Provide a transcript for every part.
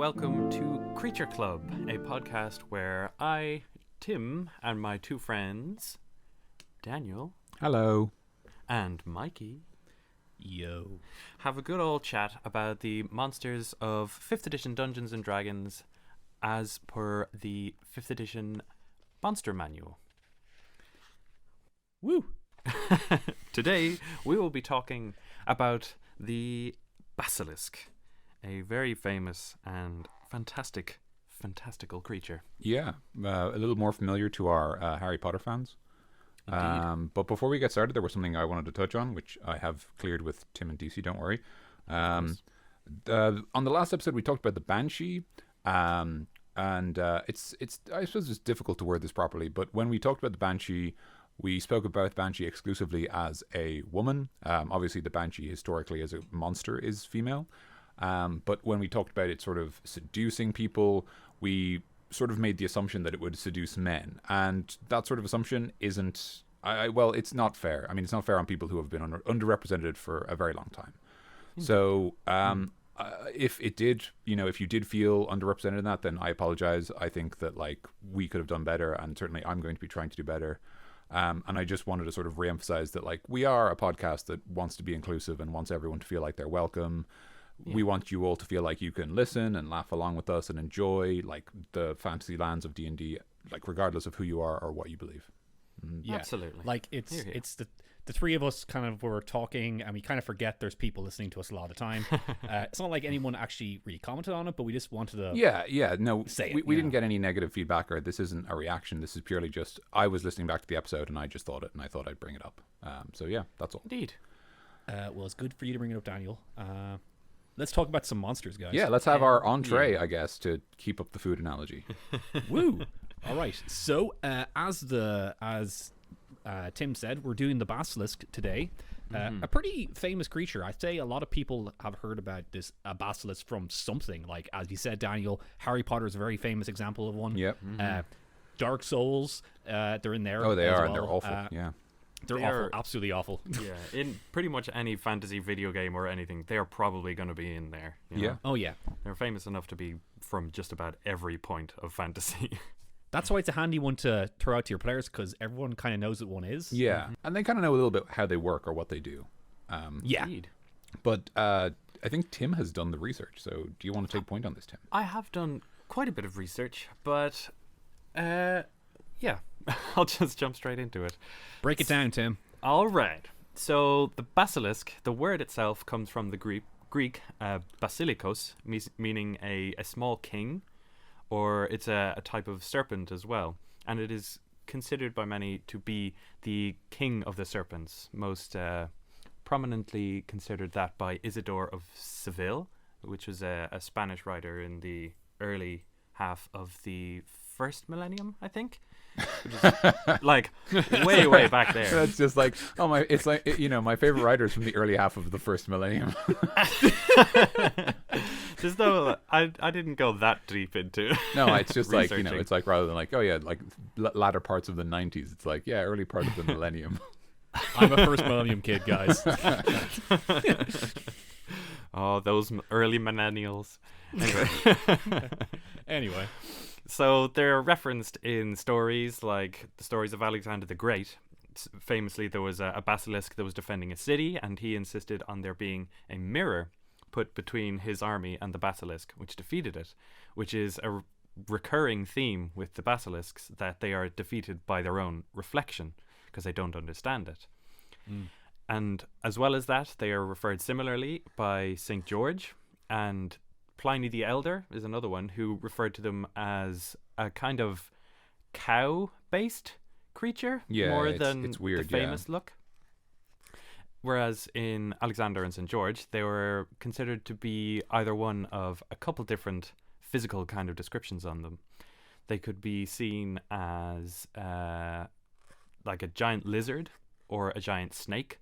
welcome to Creature Club, a podcast where I, Tim, and my two friends, Daniel. Hello. And Mikey. Yo. Have a good old chat about the monsters of 5th edition Dungeons & Dragons as per the 5th edition Monster Manual. Woo! Today, we will be talking about the Basilisk, a very famous and fantastical creature. Yeah, a little more familiar to our Harry Potter fans. But before we get started, there was something I wanted to touch on, which I have cleared with Tim and Deasy, don't worry. On the last episode, we talked about the Banshee, and it's I suppose it's difficult to word this properly, but when we talked about the Banshee, we spoke about Banshee exclusively as a woman. Obviously, the Banshee historically as a monster is female. But when we talked about it sort of seducing people, we sort of made the assumption that it would seduce men. And that sort of assumption isn't... well, it's not fair. I mean, it's not fair on people who have been underrepresented for a very long time. So if it did, if you did feel underrepresented in that, then I apologize. I think that, we could have done better, and certainly I'm going to be trying to do better. And I just wanted to sort of reemphasize that, we are a podcast that wants to be inclusive and wants everyone to feel like they're welcome. Yeah. We want you all to feel like you can listen and laugh along with us and enjoy, the fantasy lands of D&D, regardless of who you are or what you believe. Yeah, absolutely. It's the three of us kind of were talking, and we kind of forget there's people listening to us a lot of the time. It's not like anyone actually really commented on it, but we just wanted to we didn't get any negative feedback, or this isn't a reaction. This is purely just, I was listening back to the episode and I just thought it, and I thought I'd bring it up. So yeah, that's all. Indeed. Well, it's good for you to bring it up, Daniel. Let's talk about some monsters, guys. Yeah, let's have our entree, I guess, to keep up the food analogy. Woo! All right. So, as Tim said, we're doing the Basilisk today. A pretty famous creature. I'd say a lot of people have heard about this Basilisk from something. Like, as you said, Daniel, Harry Potter is a very famous example of one. Yep. Dark Souls, they're in there. Oh, they are, well. and they're awful. Yeah. They're awful, absolutely awful. Yeah, in pretty much any fantasy video game or anything, they're probably going to be in there. Yeah. Oh, yeah. They're famous enough to be from just about every point of fantasy. That's why it's a handy one to throw out to your players, because everyone kind of knows what one is. Yeah, and they kind of know a little bit how they work or what they do. Yeah. Indeed. But I think Tim has done the research, so do you want to take point on this, Tim? I have done quite a bit of research, but yeah, I'll just jump straight into it. Break it down, Tim. All right. So the basilisk, the word itself comes from the Greek basilikos, meaning a small king, or it's a type of serpent as well. And it is considered by many to be the king of the serpents, most prominently considered that by Isidore of Seville, which was a Spanish writer in the early half of the first millennium, I think. Which is way back there. That's just my favorite writers from the early half of the first millennium. Just though I didn't go that deep into. No, it's just it's rather than latter parts of the 90s. It's early part of the millennium. I'm a first millennium kid, guys. Oh, those early millennials. Anyway. So they're referenced in stories like the stories of Alexander the Great. Famously, there was a basilisk that was defending a city, and he insisted on there being a mirror put between his army and the basilisk, which defeated it, which is a recurring theme with the basilisks, that they are defeated by their own reflection because they don't understand it. And as well as that, they are referred similarly by St. George, and Pliny the Elder is another one who referred to them as a kind of cow-based creature, more than it's weird, the famous look. Whereas in Alexander and St. George, they were considered to be either one of a couple different physical kind of descriptions on them. They could be seen as like a giant lizard, or a giant snake,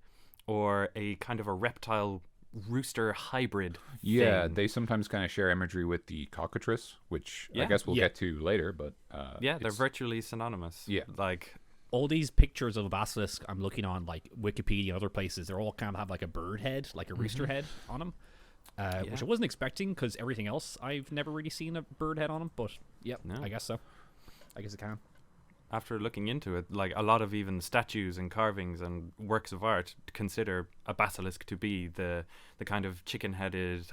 or a kind of a reptile rooster hybrid thing. They sometimes kind of share imagery with the cockatrice, which I guess we'll get to later, but they're virtually synonymous. All these pictures of a basilisk I'm looking on, Wikipedia and other places, they're all kind of have a bird head, like a rooster head on them. which I wasn't expecting because everything else I've never really seen a bird head on them. But yep, No. I guess so. I guess it can. After looking into it, like a lot of even statues and carvings and works of art consider a basilisk to be the kind of chicken-headed,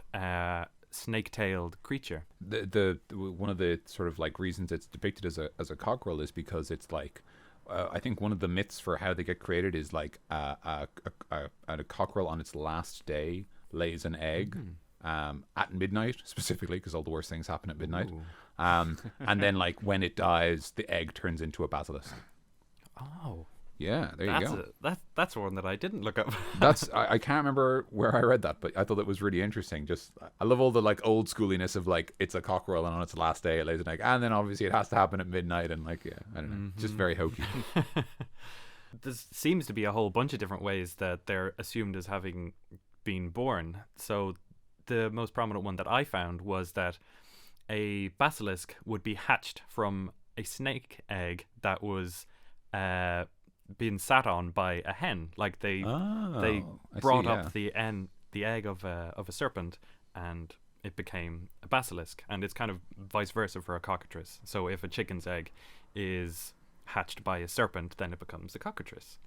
snake-tailed creature. The one of the sort of like reasons it's depicted as a cockerel is because it's like I think one of the myths for how they get created is like a cockerel on its last day lays an egg at midnight, specifically because all the worst things happen at midnight. Ooh. And then like when it dies, the egg turns into a basilisk. Oh, Yeah, there you go. That's one that I didn't look up. I can't remember where I read that, but I thought it was really interesting. Just I love all the like old schooliness of like it's a cockerel and on its last day it lays an egg, and then obviously it has to happen at midnight, and like I don't know, just very hokey. There seems to be a whole bunch of different ways that they're assumed as having been born. So the most prominent one that I found was that a basilisk would be hatched from a snake egg that was being sat on by a hen. Like they brought up the egg of a serpent, and it became a basilisk. And it's kind of vice versa for a cockatrice. So if a chicken's egg is hatched by a serpent, then it becomes a cockatrice,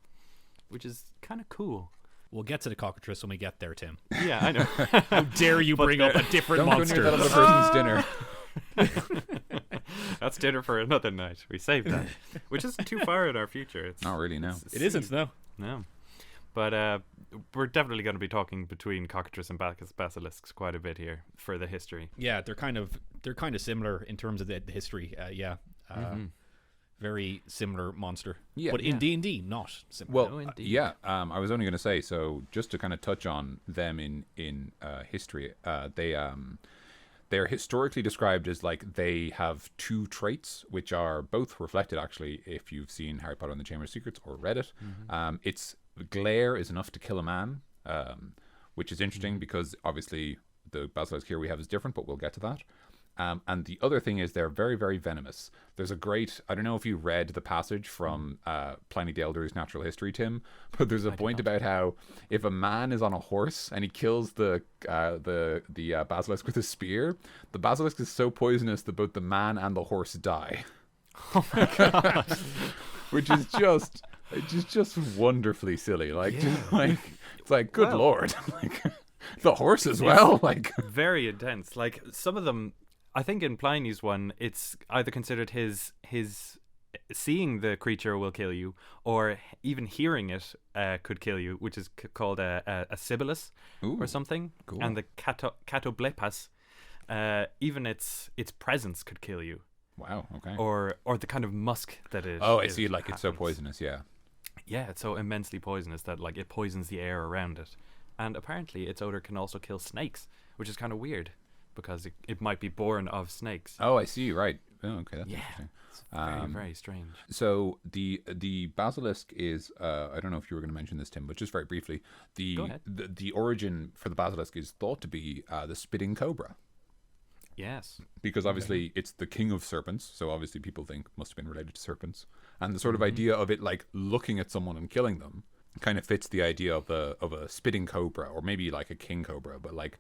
which is kind of cool. We'll get to the cockatrice when we get there, Tim. Yeah, I know. How dare you bring up a different Don't monster? go near that other person's dinner. That's dinner for another night. We saved that, which isn't too far in our future. It's Not really, no. It isn't, no. No, but we're definitely going to be talking between cockatrice and basilisks quite a bit here for the history. Yeah, they're kind of similar in terms of the history. Very similar monster. Yeah, but in D&D, not similar. Well, No, indeed. I was only going to say, so just to kind of touch on them in history, they're historically described as like they have two traits, which are both reflected actually if you've seen Harry Potter and the Chamber of Secrets or read it. It's glare is enough to kill a man, which is interesting because obviously the basilisk here we have is different, but we'll get to that. And the other thing is they're very, very venomous. There's a great, I don't know if you read the passage from Pliny the Elder's Natural History, Tim, but there's a point about how if a man is on a horse and he kills the basilisk with a spear, the basilisk is so poisonous that both the man and the horse die. Oh my god! Which is just wonderfully silly. Like, just like it's like, good lord, like the horse as well. Like Very intense. Like some of them, I think in Pliny's one, it's either considered his seeing the creature will kill you, or even hearing it could kill you, which is called a sibilus or something. Cool. And the catoblepas, even its presence could kill you. Wow. Okay. Or the kind of musk that it. Oh, I see. Like it's so poisonous. Yeah. Yeah, it's so immensely poisonous that like it poisons the air around it, and apparently its odor can also kill snakes, which is kind of weird because it might be born of snakes. Oh, I see. Right. Oh, okay. That's interesting. It's very very strange. So the basilisk is I don't know if you were going to mention this, Tim, but just very briefly, Go ahead. the origin for the basilisk is thought to be the spitting cobra. Yes. Because obviously it's the king of serpents, so obviously people think must have been related to serpents, and the sort of idea of it like looking at someone and killing them kind of fits the idea of a spitting cobra, or maybe like a king cobra, but like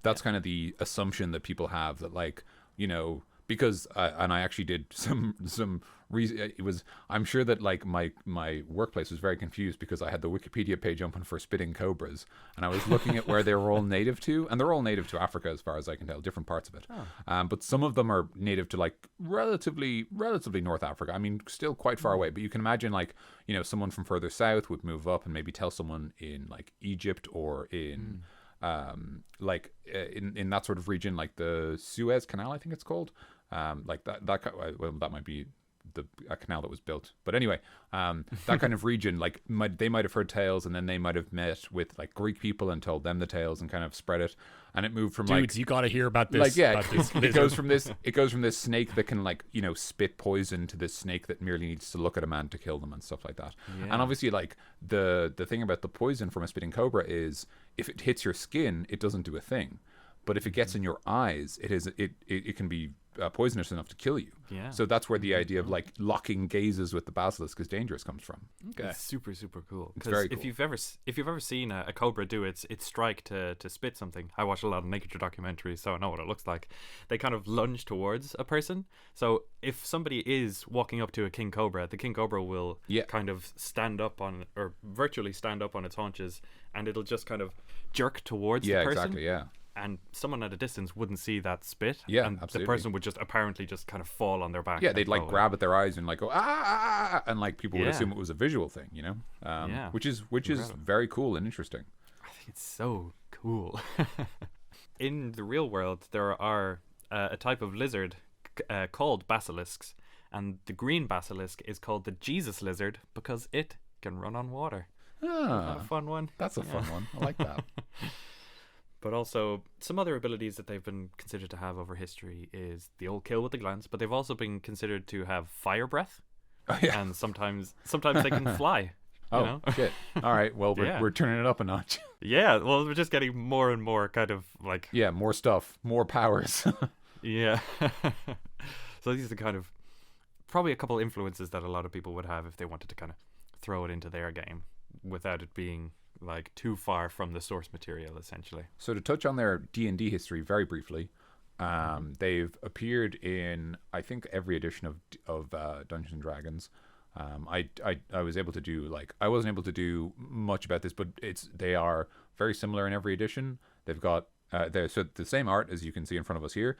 that's kind of the assumption that people have, that like, you know, because and I actually did some reason. It was, I'm sure that like my workplace was very confused because I had the Wikipedia page open for spitting cobras, and I was looking at where they were all native to, and they're all native to Africa as far as I can tell, different parts of it. But some of them are native to like relatively North Africa. I mean, still quite far away, but you can imagine like, you know, someone from further south would move up and maybe tell someone in like Egypt or in in that sort of region, like the Suez Canal, I think it's called. Like that might be a canal that was built, but anyway, that kind of region, like they might have heard tales, and then they might have met with like Greek people and told them the tales and kind of spread it, and it moved from Dudes, you got to hear about this. like about this it goes from this snake that can like, you know, spit poison to this snake that merely needs to look at a man to kill them and stuff like that. And obviously like the thing about the poison from a spitting cobra is if it hits your skin, it doesn't do a thing. But if it gets in your eyes, it can be poisonous enough to kill you. Yeah. So that's where the idea of like locking gazes with the basilisk is dangerous comes from. Okay. It's super, super cool. It's very cool. If you've ever seen a cobra do its strike to spit something, I watch a lot of nature documentaries, so I know what it looks like. They kind of lunge towards a person. So if somebody is walking up to a king cobra, the king cobra will kind of stand up on, or virtually stand up on its haunches, and it'll just kind of jerk towards the person. Yeah, exactly. Yeah. And someone at a distance wouldn't see that spit. Yeah, and absolutely. the person would just apparently just kind of fall on their back. Yeah, they'd like go, grab at their eyes and like go and like people would assume it was a visual thing, you know, which is very cool and interesting. I think it's so cool. In the real world, there are a type of lizard called basilisks, and the green basilisk is called the Jesus lizard because it can run on water. Ah, a fun one. That's a fun one. I like that. But also, some other abilities that they've been considered to have over history is the old kill with the glance, but they've also been considered to have fire breath. Oh, yeah. And sometimes they can fly. Oh, you know? shit. All right, well, we're turning it up a notch. Yeah, well, we're just getting more and more kind of like... Yeah, more stuff, more powers. Yeah. So these are kind of probably a couple influences that a lot of people would have if they wanted to kind of throw it into their game without it being like too far from the source material, essentially. So to touch on their D&D history very briefly, they've appeared in I think every edition of Dungeons and Dragons. I was able to do I wasn't able to do much about this, but they are very similar in every edition. They've got so the same art as you can see in front of us here.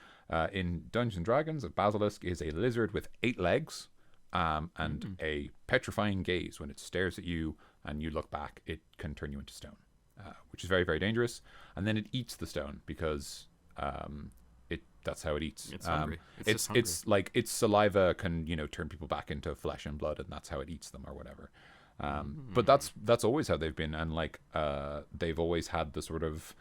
In Dungeons and Dragons, a basilisk is a lizard with 8 legs and a petrifying gaze. When it stares at you and you look back, it can turn you into stone, which is very, very dangerous. And then it eats the stone because that's how it eats. It's hungry. It's like its saliva can turn people back into flesh and blood, and that's how it eats them or whatever. But that's always how they've been, and they've always had the sort of,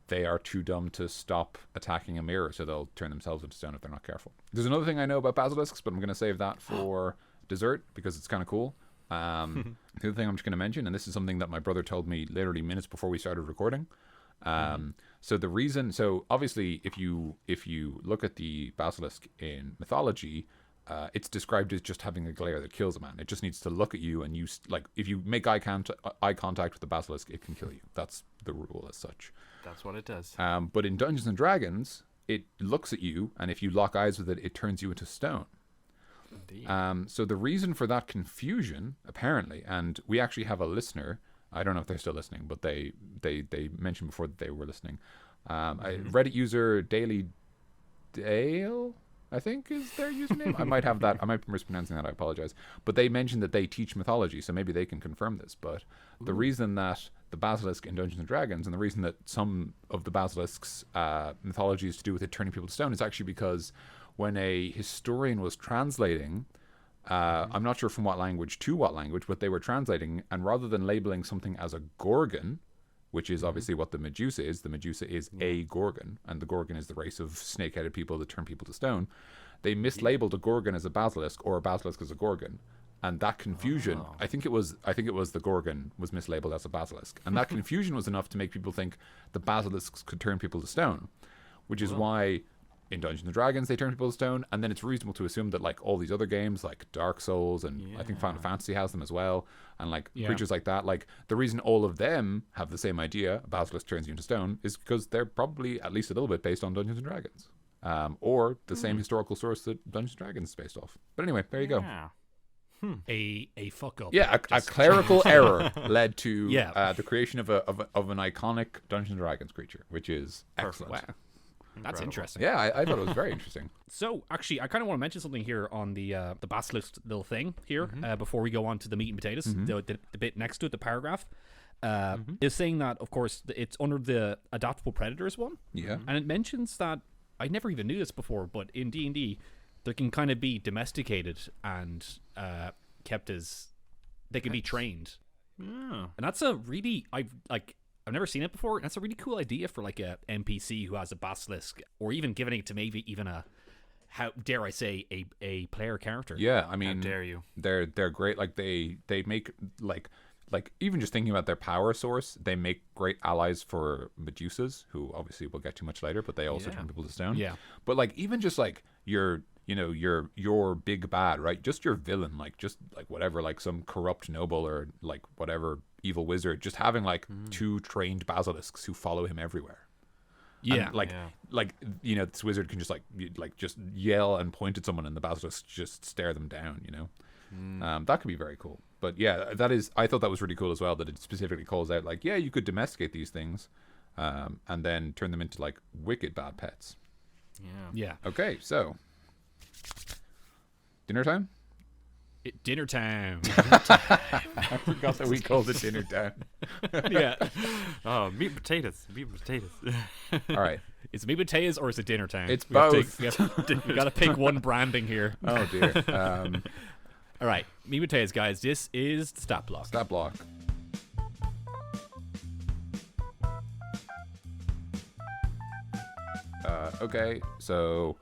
they are too dumb to stop attacking a mirror, so they'll turn themselves into stone if they're not careful. There's another thing I know about basilisks, but I'm going to save that for dessert because it's kind of cool. The other thing I'm just going to mention, and this is something that my brother told me literally minutes before we started recording. So obviously if you look at the basilisk in mythology, it's described as just having a glare that kills a man. It just needs to look at you, and if you make eye contact with the basilisk, it can kill you. That's the rule as such. That's what it does. But in Dungeons and Dragons, it looks at you, and if you lock eyes with it, it turns you into stone. Indeed. So the reason for that confusion, apparently, and we actually have a listener, I don't know if they're still listening, but they mentioned before that they were listening. A Reddit user, Daily Dale, I think is their username. I might be mispronouncing that, I apologize. But they mentioned that they teach mythology, so maybe they can confirm this. But the reason that the basilisk in Dungeons and Dragons, and the reason that some of the basilisk's mythology is to do with it turning people to stone, is actually because when a historian was translating, I'm not sure from what language to what language, but they were translating, and rather than labeling something as a gorgon, which is obviously what the Medusa is a gorgon, and the gorgon is the race of snake-headed people that turn people to stone. They mislabeled a gorgon as a basilisk, or a basilisk as a gorgon, and that confusion, I think it was the gorgon was mislabeled as a basilisk, and that confusion was enough to make people think the basilisks could turn people to stone, which is why in Dungeons and Dragons they turn people to stone, and then it's reasonable to assume that all these other games like Dark Souls and I think Final Fantasy has them as well, and creatures like that, the reason all of them have the same idea, a basilisk turns you into stone, is because they're probably at least a little bit based on Dungeons and Dragons, or the same historical source that Dungeons and Dragons is based off. But anyway, there you go. A fuck up. Yeah, a clerical error led to the creation of an iconic Dungeons and Dragons creature, which is excellent. Wow. That's interesting. Yeah, I thought it was very interesting. So, actually, I kind of want to mention something here on the basilisk little thing here before we go on to the meat and potatoes. The bit next to it, the paragraph, is saying that, of course, it's under the adaptable predators one. Yeah. And it mentions that, I never even knew this before, but in D&D, they can kind of be domesticated and kept as, they can be trained. Yeah. And that's a really, I've never seen it before, and that's a really cool idea for a NPC who has a basilisk, or even giving it to maybe even how dare I say, a player character. Yeah, I mean, how dare you? They're great. They make even just thinking about their power source, they make great allies for Medusas, who obviously we'll get to much later, but they also turn people to stone. Yeah. But even just your your big bad, right? Just your villain, like just like whatever, like some corrupt noble or like whatever evil wizard, just having like two trained basilisks who follow him everywhere. Yeah. And, like this wizard can just just yell and point at someone, and the basilisks just stare them down. That could be very cool. But yeah, I thought that was really cool as well, that it specifically calls out like, yeah, you could domesticate these things, and then turn them into like wicked bad pets. Yeah. Okay, so dinner time. Dinner time. I forgot that we called it dinner time. Yeah. Oh, meat and potatoes. Meat and potatoes. All right. Is it meat and potatoes or is it dinner time? It's both. We got to pick one branding here. Oh dear. All right, meat and potatoes, guys. This is the stat block. Stat block. Okay, so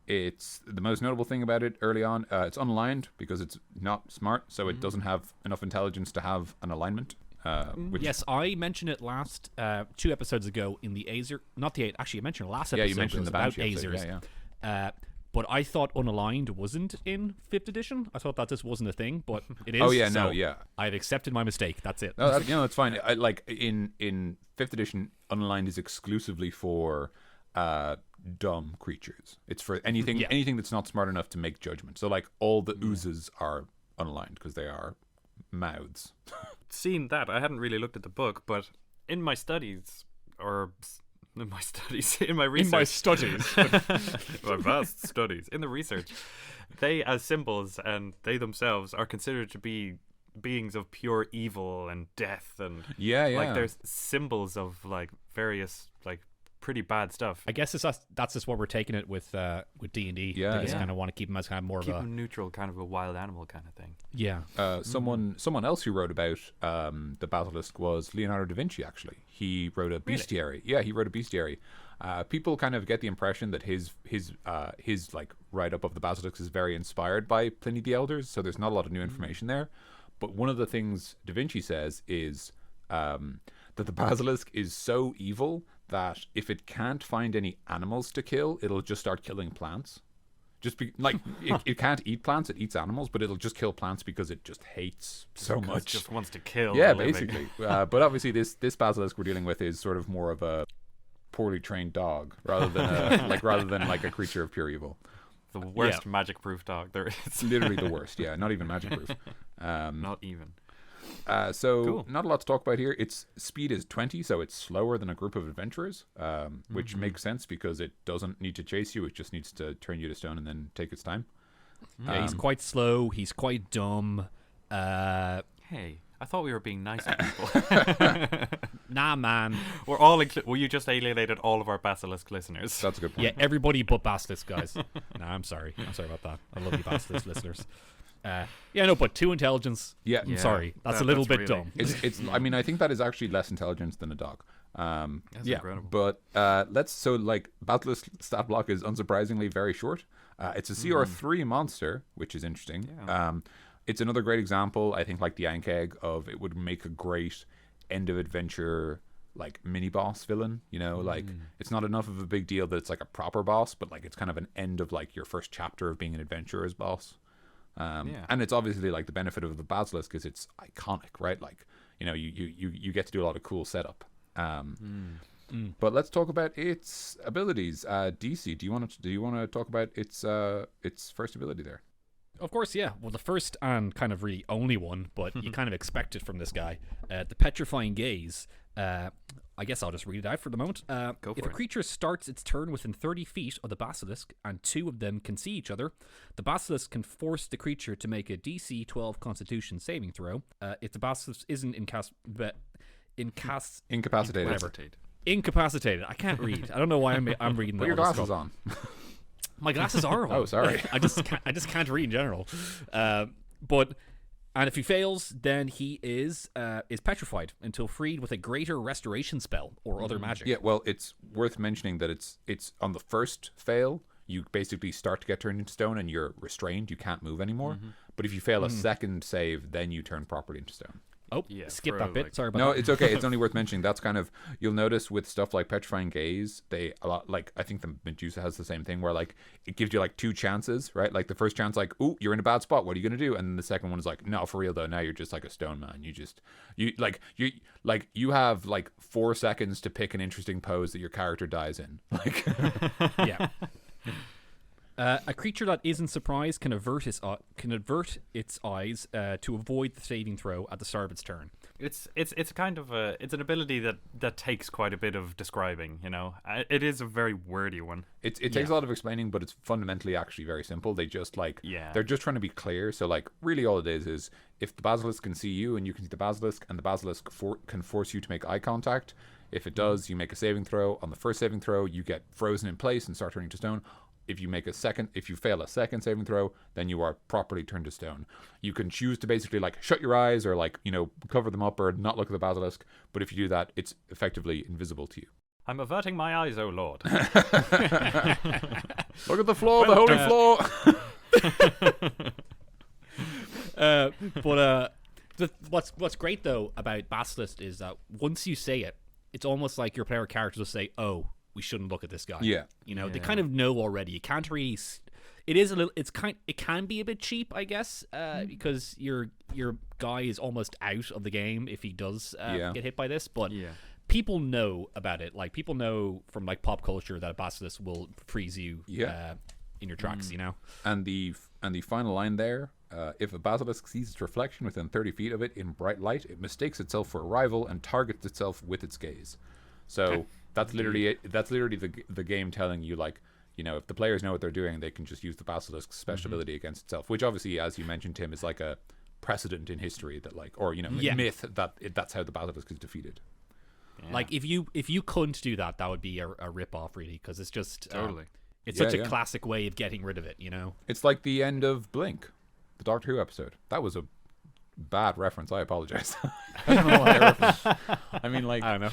it's the most notable thing about it early on. It's unaligned because it's not smart, so it doesn't have enough intelligence to have an alignment. Which, Yes, I mentioned it last 2 episodes ago in the Azer. Not the actually, I mentioned it last episode. yeah, you mentioned the about Banshee episode. Azers. Yeah. But I thought unaligned wasn't in 5th edition. I thought that just wasn't a thing, but it is. Oh yeah, so no, yeah. I've accepted my mistake. That's it. No, that's fine. I, like in 5th edition, unaligned is exclusively for dumb creatures. It's for anything that's not smart enough to make judgment. So like all the oozes are unaligned because they are mouths. Seen that, I hadn't really looked at the book, but in my studies, in my research, my vast studies, in the research, they as symbols and they themselves are considered to be beings of pure evil and death, and like there's symbols of like various like pretty bad stuff. I guess that's just what we're taking it with D&D. Yeah, they just kind of want to keep them as kind of more keep of a them neutral, kind of a wild animal kind of thing. Yeah. Someone else who wrote about the basilisk was Leonardo da Vinci. Actually, he wrote a bestiary. Really? Yeah, he wrote a bestiary. People kind of get the impression that his like write up of the basilisk is very inspired by Pliny the Elder's. So there's not a lot of new information there. But one of the things Da Vinci says is that the basilisk is so evil that if it can't find any animals to kill, it'll just start killing plants. Just it can't eat plants, it eats animals, but it'll just kill plants because it just hates so much. It just wants to kill. Yeah, basically. But obviously, this basilisk we're dealing with is sort of more of a poorly trained dog rather than a creature of pure evil. The worst magic-proof dog there is. Literally the worst. Yeah, not even magic-proof. Not even. So cool. Not a lot to talk about here. Its speed is 20, so it's slower than a group of adventurers, which makes sense because it doesn't need to chase you. It just needs to turn you to stone and then take its time. Yeah, he's quite slow. He's quite dumb. Hey, I thought we were being nice to people. Nah, man. We're all well, you just alienated all of our Basilisk listeners. That's a good point. Yeah, everybody but Basilisk, guys. Nah, I'm sorry. I'm sorry about that. I love you, Basilisk listeners. But 2 intelligence. Yeah, I'm sorry. That's a little bit really dumb. It's. I mean, I think that is actually less intelligence than a dog. That's incredible. But Basilisk stat block is unsurprisingly very short. It's a CR3 monster, which is interesting. Yeah. It's another great example, I think, like the Ankeg, of it would make a great end of adventure like mini boss villain. Like it's not enough of a big deal that it's like a proper boss, but like it's kind of an end of like your first chapter of being an adventurer's boss. And it's obviously like the benefit of the basilisk is it's iconic, right? Like you get to do a lot of cool setup. But let's talk about its abilities. Deasy, do you want to talk about its first ability there? Of course, yeah. Well, the first and kind of really only one, but you kind of expect it from this guy. The Petrifying Gaze. I guess I'll just read it out for the moment. If a creature starts its turn within 30 feet of the basilisk and 2 of them can see each other, the basilisk can force the creature to make a DC 12 Constitution saving throw. If the basilisk isn't incapacitated. I can't read. I don't know why I'm reading that. Put your glasses on. My glasses are on. Oh, sorry. I just can't read in general. And if he fails, then he is petrified until freed with a greater restoration spell or other magic. Yeah, well, it's worth mentioning that it's on the first fail, you basically start to get turned into stone and you're restrained. You can't move anymore. But if you fail a second save, then you turn properly into stone. Oh, Yeah, skip for, that bit. like- Sorry about No, that. it's okay. It's only worth mentioning. That's kind of, you'll notice with stuff like Petrifying Gaze, they a lot, like, I think the Medusa has the same thing where, like, it gives you like 2 chances, right? Like the first chance, like, ooh, you're in a bad spot. What are you gonna do? And then the second one is like, no, for real though. Now you're just like a stone man. You have like 4 seconds to pick an interesting pose that your character dies in. Like, Yeah. A creature that isn't surprised can avert its eyes to avoid the saving throw at the start of its turn. It's kind of it's an ability that takes quite a bit of describing. You know, it is a very wordy one. it takes a lot of explaining, but it's fundamentally actually very simple. They just like, Yeah. they're just trying to be clear. So like, really all it is if the basilisk can see you and you can see the basilisk, and the basilisk can force you to make eye contact. If it does, you make a saving throw. On the first saving throw, you get frozen in place and start turning to stone. If you fail a second saving throw, then you are properly turned to stone. You can choose to basically like shut your eyes or like, you know, cover them up or not look at the basilisk. But if you do that, it's effectively invisible to you. I'm averting my eyes, oh lord. Look at the floor, the holy floor. What's great though about Basilisk is that once you say it, it's almost like your player characters will say, "Oh, we shouldn't look at this guy." Yeah. You know, they Yeah. kind of know already. You can't really. It is a little. It can be a bit cheap, I guess, because your guy is almost out of the game if he does get hit by this. But Yeah. people know about it. Like people know from like pop culture that a basilisk will freeze you. In your tracks, you know. And the final line there, if a basilisk sees its reflection within 30 feet of it in bright light, it mistakes itself for a rival and targets itself with its gaze. So that's literally it. That's literally the game telling you, like, you know, if the players know what they're doing, they can just use the basilisk's special ability against itself, which obviously, as you mentioned, Tim, is like a precedent in history that, like, or, you know, myth that that's how the basilisk is defeated. Yeah. Like if you couldn't do that, that would be a rip off, really, because it's just Totally. it's such a classic way of getting rid of it, you know. It's like the end of Blink, the Doctor Who episode. That was a bad reference. I apologize. I don't know why I referenced. I mean, like, I don't know.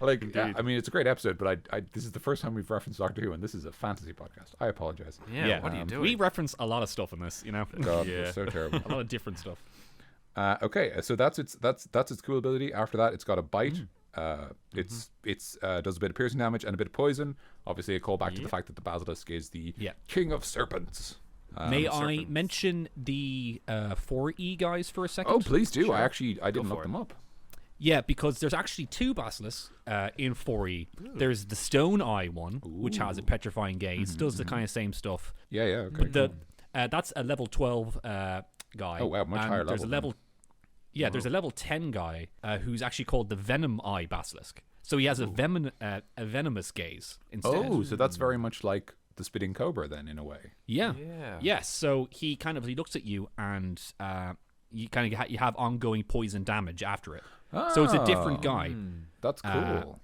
like, yeah, I mean, it's a great episode, but I this is the first time we've referenced Doctor Who, and this is a fantasy podcast. I apologize. Yeah, what are you doing? We reference a lot of stuff in this, you know. God, Yeah. it's so terrible. A lot of different stuff. Okay, so that's its cool ability. After that, it's got a bite. It's does a bit of piercing damage and a bit of poison. Obviously, a callback to the fact that the basilisk is the king of serpents. May I mention the 4E guys for a second? Oh, please do. Sure. I didn't look for them up. Yeah, because there's actually 2 basilisks in 4E. There's the Stone Eye one, which has a petrifying gaze, does the kind of same stuff. Yeah, okay. But that's a level 12 guy. Oh, wow, much higher There's level. There's a level 10 guy who's actually called the Venom Eye Basilisk. So he has a venomous gaze instead. Oh, so that's very much like the spitting cobra then, in a way. Yeah. Yeah. Yes. So he looks at you and you kind of you have ongoing poison damage after it. So it's a different guy. That's cool.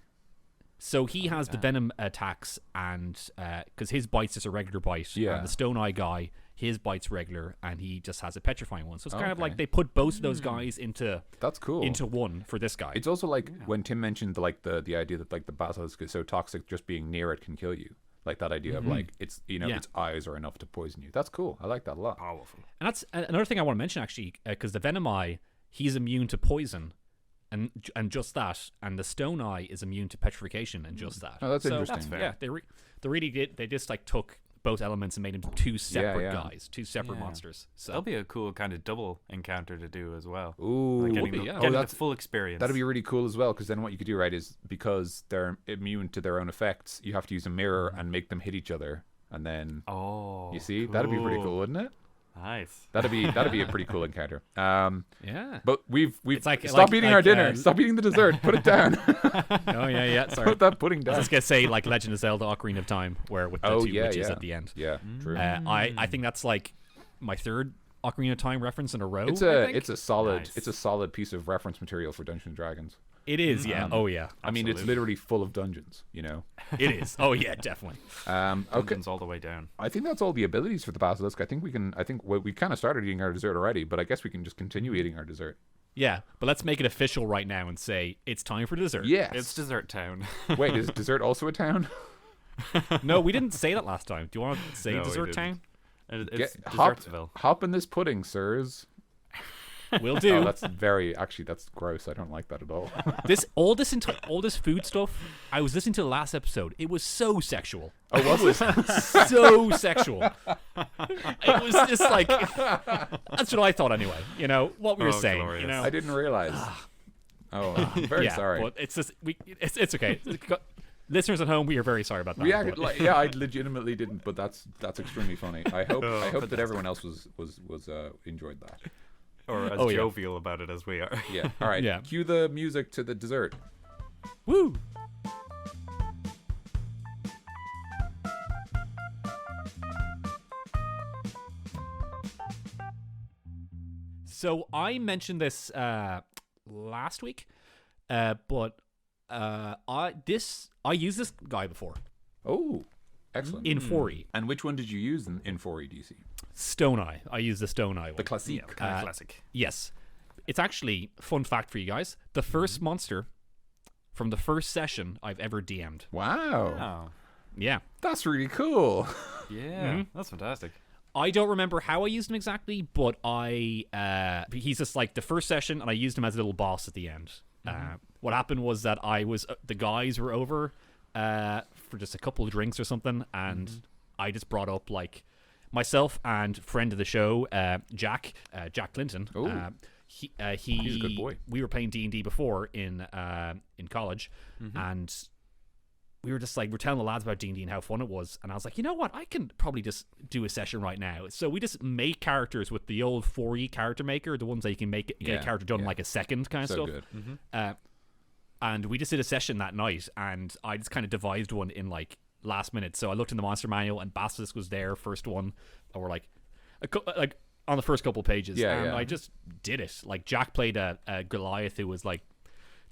So he has the venom attacks, and because his bite's just a regular bite, Yeah. and the Stone Eye guy, his bite's regular, and he just has a petrifying one. So it's kind of Okay. like they put both of those guys into That's cool. one for this guy. It's also like when Tim mentioned the idea that like the basilisk is so toxic, just being near it can kill you. Like that idea of like it's its eyes are enough to poison you. That's cool. I like that a lot. Powerful. And that's another thing I want to mention actually, because the Venom Eye, he's immune to poison, and just that, and the Stone Eye is immune to petrification, and just that. Oh, that's So, interesting. That's fair. Yeah, they really did. They just like took both elements and made them 2 separate guys, 2 separate Yeah. monsters. So That'll be a cool kind of double encounter to do as well. Ooh, Like would getting, be, the, yeah. getting the that's- full experience. that'd be really cool as well. Because then what you could do, right, is because they're immune to their own effects, you have to use a mirror and make them hit each other, and then Oh, you see that'd be pretty cool, wouldn't it? Nice. That'd be a pretty cool encounter. yeah. But we've It's like- stop like- eating like, our dinner. Stop eating the dessert. Put it down. Oh yeah. Sorry. Put that pudding I down. was gonna say like Legend of Zelda: Ocarina of Time, where with the 2 witches at the end. Yeah, true. I think that's like my 3rd Ocarina of Time reference in a row. It's I think. a solid Nice. piece of reference material for Dungeons and Dragons. It is, yeah. Oh yeah. I mean, it's Absolutely. literally full of dungeons. You know. It is. Oh yeah, definitely. Okay. Dungeons all the way down. I think that's all the abilities for the basilisk. I think we kind of started eating our dessert already, but I guess we can just continue eating our dessert. Yeah, but let's make it official right now and say it's time for dessert. Yes. It's Dessert Town. Wait, is dessert also a town? No, we didn't say that last time. Do you want to say No, we Dessert didn't. Town? It's Hop Dessertsville. in this pudding, sirs. Will do. Oh, that's gross. I don't like that at all. All this food stuff. I was listening to the last episode. It was so sexual. Oh, It was so sexual. It was just like that's what I thought anyway. You know what we were saying. Glorious. You know, I didn't realize. Oh, I'm very sorry. But it's just it's okay. Listeners at home, we are very sorry about that. I legitimately didn't, but that's extremely funny. I hope that everyone else was enjoyed that. Or as jovial about it as we are. Yeah. All right. Yeah. Cue the music to the dessert. Woo! So I mentioned this last week, but I used this guy before Oh, excellent. in 4E. And which one did you use in 4E DC? Stoney. I used the Stoney one. The classique. Kind of classic. Yes. It's actually, fun fact for you guys, the first monster from the first session I've ever DM'd. Wow. Oh, Yeah. That's really cool. yeah, that's fantastic. I don't remember how I used him exactly, but he's just like the first session, and I used him as a little boss at the end. What happened was that the guys were over for just a couple of drinks or something, and I just brought up like myself and friend of the show, Jack Clinton. Ooh. He's a good boy. We were playing D&D before in college, and we're telling the lads about D&D and how fun it was, and I was like, you know what, I can probably just do a session right now. So we just make characters with the old 4E character maker, the ones that you can get a character done in like a second kind of So stuff. good. And we just did a session that night, and I just kind of devised one in like last minute. So I looked in the monster manual, and Basilisk was there, first one, or like on the first couple of pages. And I just did it. Like Jack played a Goliath who was like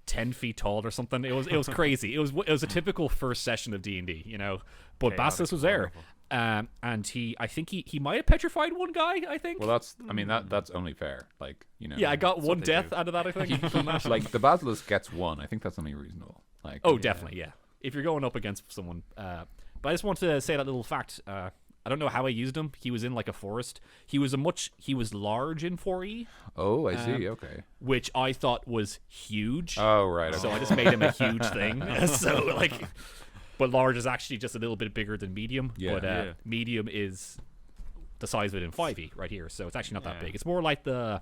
10 feet tall or something. It was crazy. It was a typical first session of D&D, you know. But Basilisk was there, and I think he might have petrified one guy. I think. Well, that's only fair. Like, you know. Yeah, I got one death out of that. I think. Like the Basilisk gets one. I think that's only reasonable. Like. Oh, definitely, yeah. If you're going up against someone, but I just want to say that little fact. I don't know how I used him. He was in like a forest. He was large in 4E. Oh, I see. Okay. Which I thought was huge. Oh, right. Okay. So I just made him a huge thing. So like, but large is actually just a little bit bigger than medium. Yeah. But medium is the size of it in 5E right here. So it's actually not that big. It's more like the.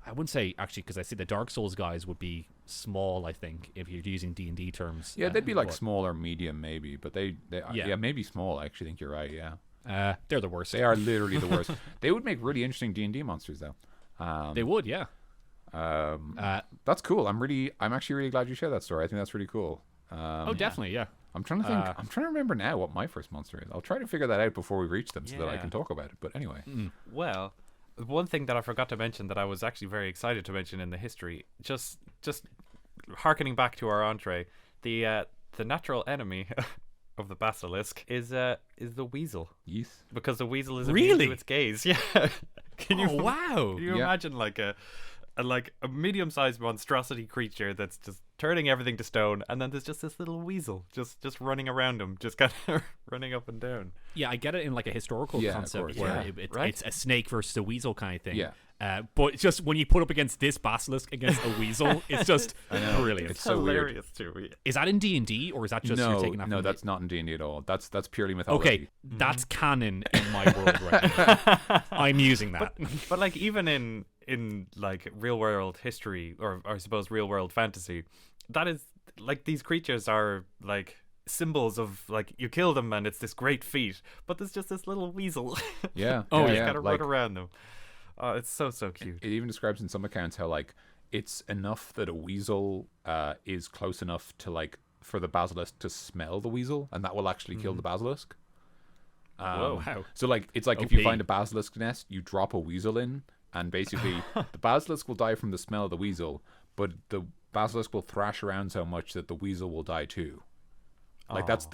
I wouldn't say actually, because I see the Dark Souls guys would be small. I think if you're using D&D terms. Yeah, they'd be like small or medium maybe, but they maybe small. I actually think you're right. Yeah. They're the worst. They are literally the worst. They would make really interesting D&D monsters though. They would, yeah. That's cool. I'm actually really glad you shared that story. I think that's really cool. Definitely, yeah. I'm trying to think. I'm trying to remember now what my first monster is. I'll try to figure that out before we reach them so that I can talk about it. But anyway. Well, one thing that I forgot to mention that I was actually very excited to mention in the history, just harkening back to our entree, the natural enemy of the basilisk is the weasel. Yes. Because the weasel is immune to its gaze. Yeah. Can you wow. Can you imagine like a medium-sized monstrosity creature that's just turning everything to stone, and then there's just this little weasel just running around him, just kind of running up and down. Yeah, I get it in like a historical concept where it's a snake versus a weasel kind of thing. Yeah. But it's just when you put up against this basilisk against a weasel, it's just brilliant. It's so hilarious weird. too. Is that in D&D or is that just you're taking that? No, that's not in D&D at all. That's purely mythology. Okay, that's canon in my world right now. I'm using that. But like even in like real world history, or I suppose real world fantasy, that is like these creatures are like symbols of like you kill them and it's this great feat, but there's just this little weasel. Yeah. You gotta run around them. Oh, it's so cute. It even describes in some accounts how like it's enough that a weasel is close enough to like for the basilisk to smell the weasel, and that will actually kill the basilisk. Wow. So like it's like if you find a basilisk nest, you drop a weasel in, and basically the basilisk will die from the smell of the weasel, but the basilisk will thrash around so much that the weasel will die too. Like that's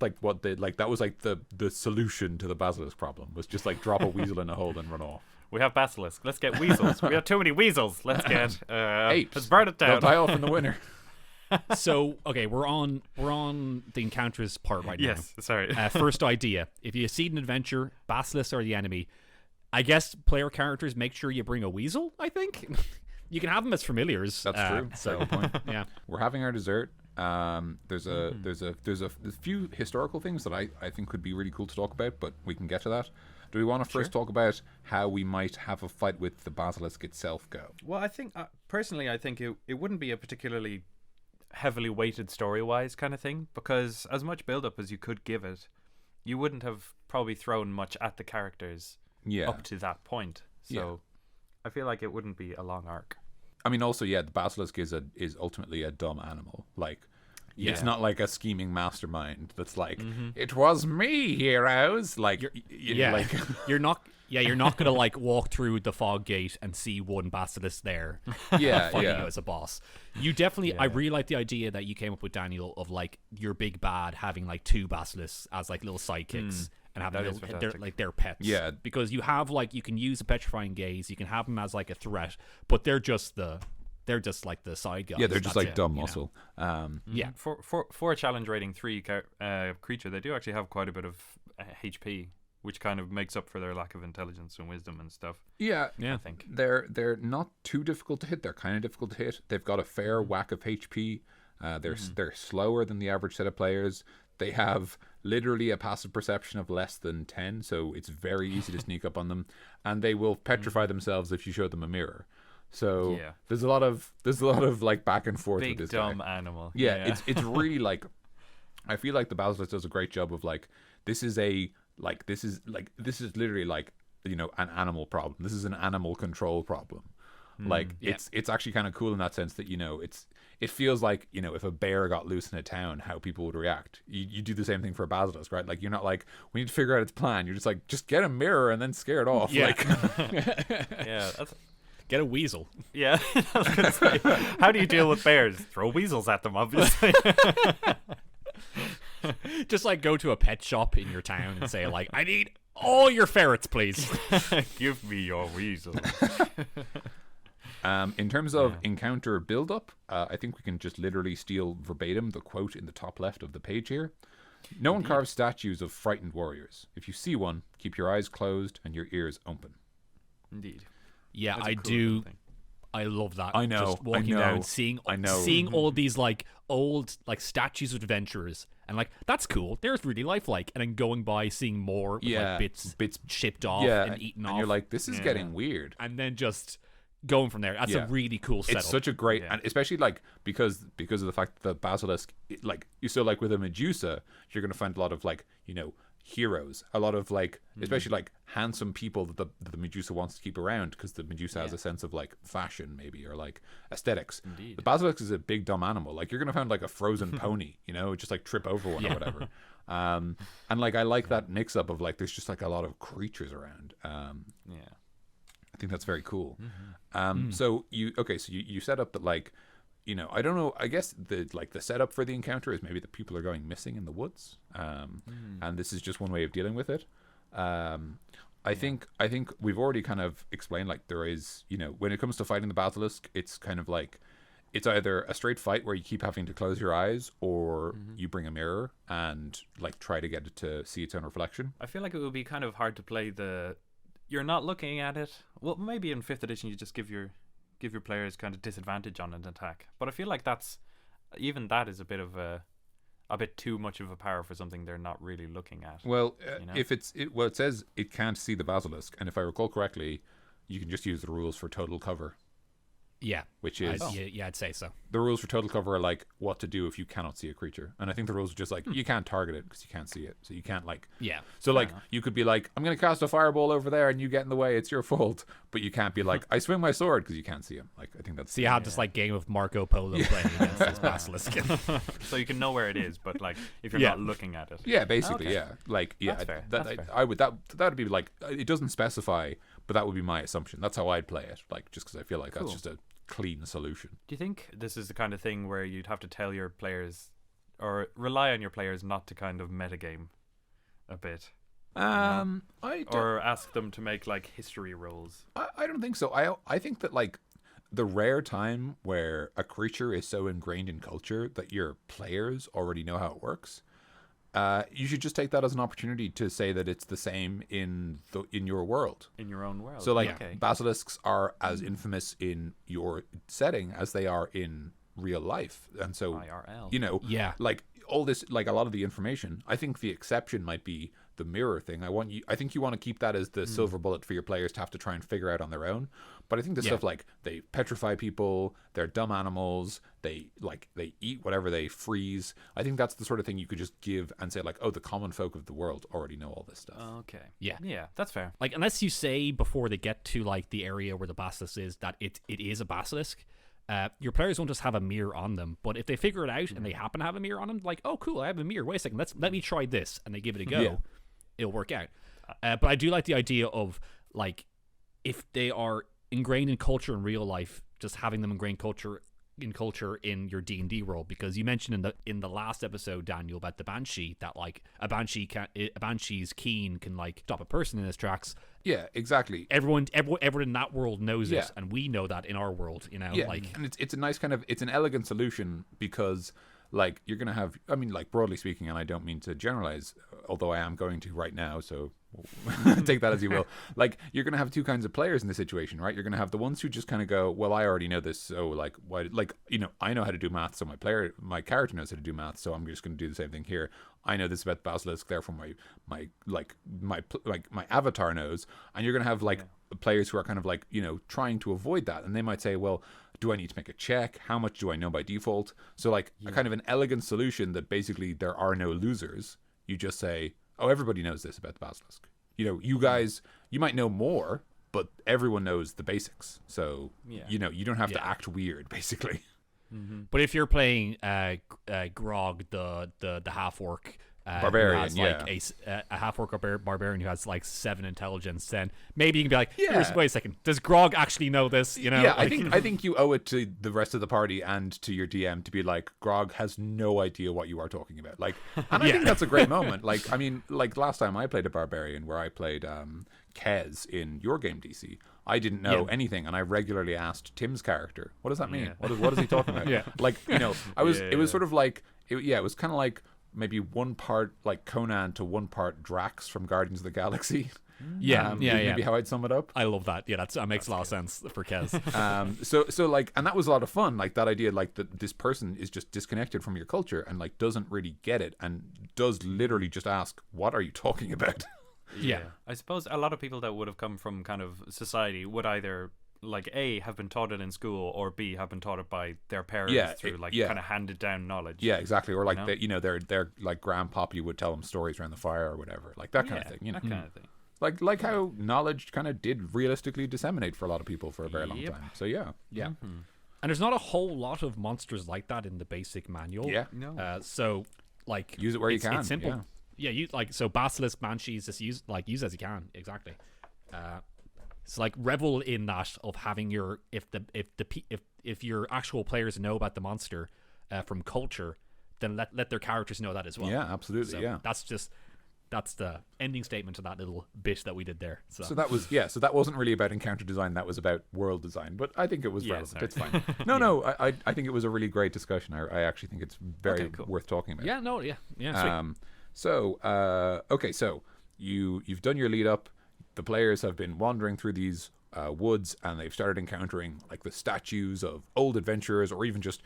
like what that was like the solution to the basilisk problem was just like drop a weasel in a hole and run off. We have basilisk. Let's get weasels. We have too many weasels. Let's get apes. Let's burn it down. They'll die off in the winter. So okay, we're on the encounters part right now. Yes, sorry. First idea: if you seed an adventure, basilisks are the enemy. I guess player characters, make sure you bring a weasel, I think. You can have them as familiars. That's true. So, point. yeah. We're having our dessert. There's a few historical things that I think could be really cool to talk about, but we can get to that. Do we want to first talk about how we might have a fight with the basilisk itself go? Well, I think personally, I think it wouldn't be a particularly heavily weighted story-wise kind of thing, because as much build-up as you could give it, you wouldn't have probably thrown much at the characters up to that point. So I feel like it wouldn't be a long arc. I mean, also, the basilisk is ultimately a dumb animal. Like, it's not like a scheming mastermind that's like, it was me, heroes. Like, like you're not gonna like walk through the fog gate and see one basilisk there. Fighting you as a boss. You definitely. I really like the idea that you came up with, Daniel, of like your big bad having like 2 basilisks as like little sidekicks. And having their pets. Yeah. Because you have like, you can use a petrifying gaze, you can have them as like a threat, but they're just like the side guys. Yeah, they're just like dumb muscle. Yeah. For a challenge rating 3 creature, they do actually have quite a bit of HP, which kind of makes up for their lack of intelligence and wisdom and stuff. Yeah. I think they're not too difficult to hit. They're kind of difficult to hit. They've got a fair whack of HP. They're slower than the average set of players. They have literally a passive perception of less than 10, so it's very easy to sneak up on them, and they will petrify themselves if you show them a mirror. So there's a lot of like back and forth big with this dumb guy. animal. It's really like, I feel like the basilisk does a great job of like, this is literally like, an animal problem. This is an animal control problem. Like it's actually kind of cool in that sense that it feels like if a bear got loose in a town, how people would react. You do the same thing for a basilisk, right? Like, you're not like, we need to figure out its plan. You're just like, just get a mirror and then scare it off. Yeah. Like, Get a weasel. Yeah, I was gonna say, how do you deal with bears? Throw weasels at them, obviously. Just like go to a pet shop in your town and say like, I need all your ferrets, please. Give me your weasel. In terms of encounter build-up, I think we can just literally steal verbatim the quote in the top left of the page here. No one carves statues of frightened warriors. If you see one, keep your eyes closed and your ears open. Indeed. Yeah, That's a I cool do. little thing. I love that. I know. Just walking down, seeing all these like old like statues of adventurers, and like, that's cool. There's really lifelike, and then going by, seeing more with, like, bits chipped off and eaten off, and you're like, this is getting weird. And then just going from there. That's a really cool setup. It's such a great, and especially like because of the fact that the basilisk, like, you still like with a Medusa, you're gonna find a lot of like heroes, a lot of like especially like handsome people that the Medusa wants to keep around, because the Medusa has a sense of like fashion maybe, or like aesthetics. Indeed. The basilisk is a big dumb animal. Like, you're gonna find like a frozen pony, just like trip over one or whatever. And like, I like that mix up of like, there's just like a lot of creatures around. I think that's very cool. So you set up that, like, I don't know, I guess the setup for the encounter is maybe that people are going missing in the woods, and this is just one way of dealing with it. I think we've already kind of explained, like, there is, when it comes to fighting the basilisk, it's kind of like, it's either a straight fight where you keep having to close your eyes, or you bring a mirror and like try to get it to see its own reflection. I feel like it would be kind of hard to play you're not looking at it. Well, maybe in 5th edition you just give your players kind of disadvantage on an attack. But I feel like that is a bit too much of a power for something they're not really looking at. Well, if it says it can't see the basilisk, and if I recall correctly, you can just use the rules for total cover. Yeah, which is I'd say so. The rules for total cover are like what to do if you cannot see a creature, and I think the rules are just like you can't target it because you can't see it, so you can't like So like you could be like, I'm gonna cast a fireball over there, and you get in the way, it's your fault, but you can't be like, I swing my sword, because you can't see him. Like, I think that's so you have this like game of Marco Polo playing against this basilisk. So you can know where it is, but like if you're not looking at it. Basically. Like, that's fair. That would be like, it doesn't specify, but that would be my assumption. That's how I'd play it, like, just because I feel like that's just a clean solution. Do you think this is the kind of thing where you'd have to tell your players, or rely on your players, not to kind of metagame a bit? Or ask them to make like history rolls? I don't think so. I think that like the rare time where a creature is so ingrained in culture that your players already know how it works, you should just take that as an opportunity to say that it's the same in your world. In your own world. So, like, okay. basilisks are as infamous in your setting as they are in real life. And so, IRL. you know, Yeah. like, all this, like, a lot of the information, I think the exception might be the mirror thing. I think you want to keep that as the silver bullet for your players to have to try and figure out on their own. But I think the stuff like they petrify people, they're dumb animals, they eat whatever they freeze. I think that's the sort of thing you could just give and say, like, oh, the common folk of the world already know all this stuff. Okay. Yeah. Yeah, that's fair. Like, unless you say before they get to like the area where the basilisk is that it is a basilisk, your players won't just have a mirror on them. But if they figure it out and they happen to have a mirror on them, like, oh, cool, I have a mirror. Wait a second, let me try this, and they give it a go. It'll work out. But I do like the idea of, like, if they are ingrained in culture in real life, just having them ingrained in culture in your D&D world, because you mentioned in the last episode, Daniel, about the banshee, that like a banshee's keen can like stop a person in his tracks. Yeah, exactly. Everyone in that world knows it, and we know that in our world, you know. Yeah, like, and it's a nice kind of, it's an elegant solution because, like, you're gonna have, I mean, like, broadly speaking, and I don't mean to generalize, although I am going to right now, so take that as you will. Like, you're gonna have two kinds of players in this situation, right? You're gonna have the ones who just kind of go, well, I already know this, so like, why? Like, you know, I know how to do math, so my character knows how to do math, so I'm just gonna do the same thing here. I know this about basilisk, therefore my avatar knows, and you're gonna have like players who are kind of like, you know, trying to avoid that, and they might say, well, do I need to make a check? How much do I know by default? So like a kind of an elegant solution that basically there are no losers. You just say, oh, everybody knows this about the basilisk. You know, you guys, you might know more, but everyone knows the basics. So, you know, you don't have to act weird, basically. but if you're playing Grog, the half orc Barbarian, who has like a half orc barbarian who has like 7 intelligence, then maybe you can be like, wait a second, does Grog actually know this? You know, yeah, like, I think you owe it to the rest of the party and to your DM to be like, Grog has no idea what you are talking about. Like, and I think that's a great moment. Like, I mean, like last time I played a barbarian where I played Kez in your game, DC. I didn't know anything, and I regularly asked Tim's character, "What does that mean? What is he talking about?" Like, you know, it was sort of like, it was kind of like maybe one part like Conan to one part Drax from Guardians of the Galaxy. Maybe how I'd sum it up. I love that. Yeah, that makes a lot of sense for Kez. So like, and that was a lot of fun. Like that idea, like that this person is just disconnected from your culture and like doesn't really get it and does literally just ask, "What are you talking about?" Yeah. I suppose a lot of people that would have come from kind of society would either like A, have been taught it in school, or B, have been taught it by their parents through like kind of handed down knowledge. Yeah, exactly. Or like their like grandpappy would tell them stories around the fire or whatever, like that kind of thing. You know, that kind of thing. Like how knowledge kind of did realistically disseminate for a lot of people for a very long time. So yeah. And there's not a whole lot of monsters like that in the basic manual. Yeah. No. So like, use it where you can. It's simple. Yeah, you like, so basilisk, banshees, just use as you can. Exactly. So like, revel in that of having your if your actual players know about the monster from culture, then let their characters know that as well. Yeah, absolutely. So that's the ending statement to that little bit that we did there. So that was so that wasn't really about encounter design, that was about world design, but I think it was relevant. Sorry. It's fine. No, I think it was a really great discussion. I actually think it's very worth talking about. Yeah, no, yeah. Sweet. So you've done your lead up. The players have been wandering through these woods, and they've started encountering like the statues of old adventurers, or even just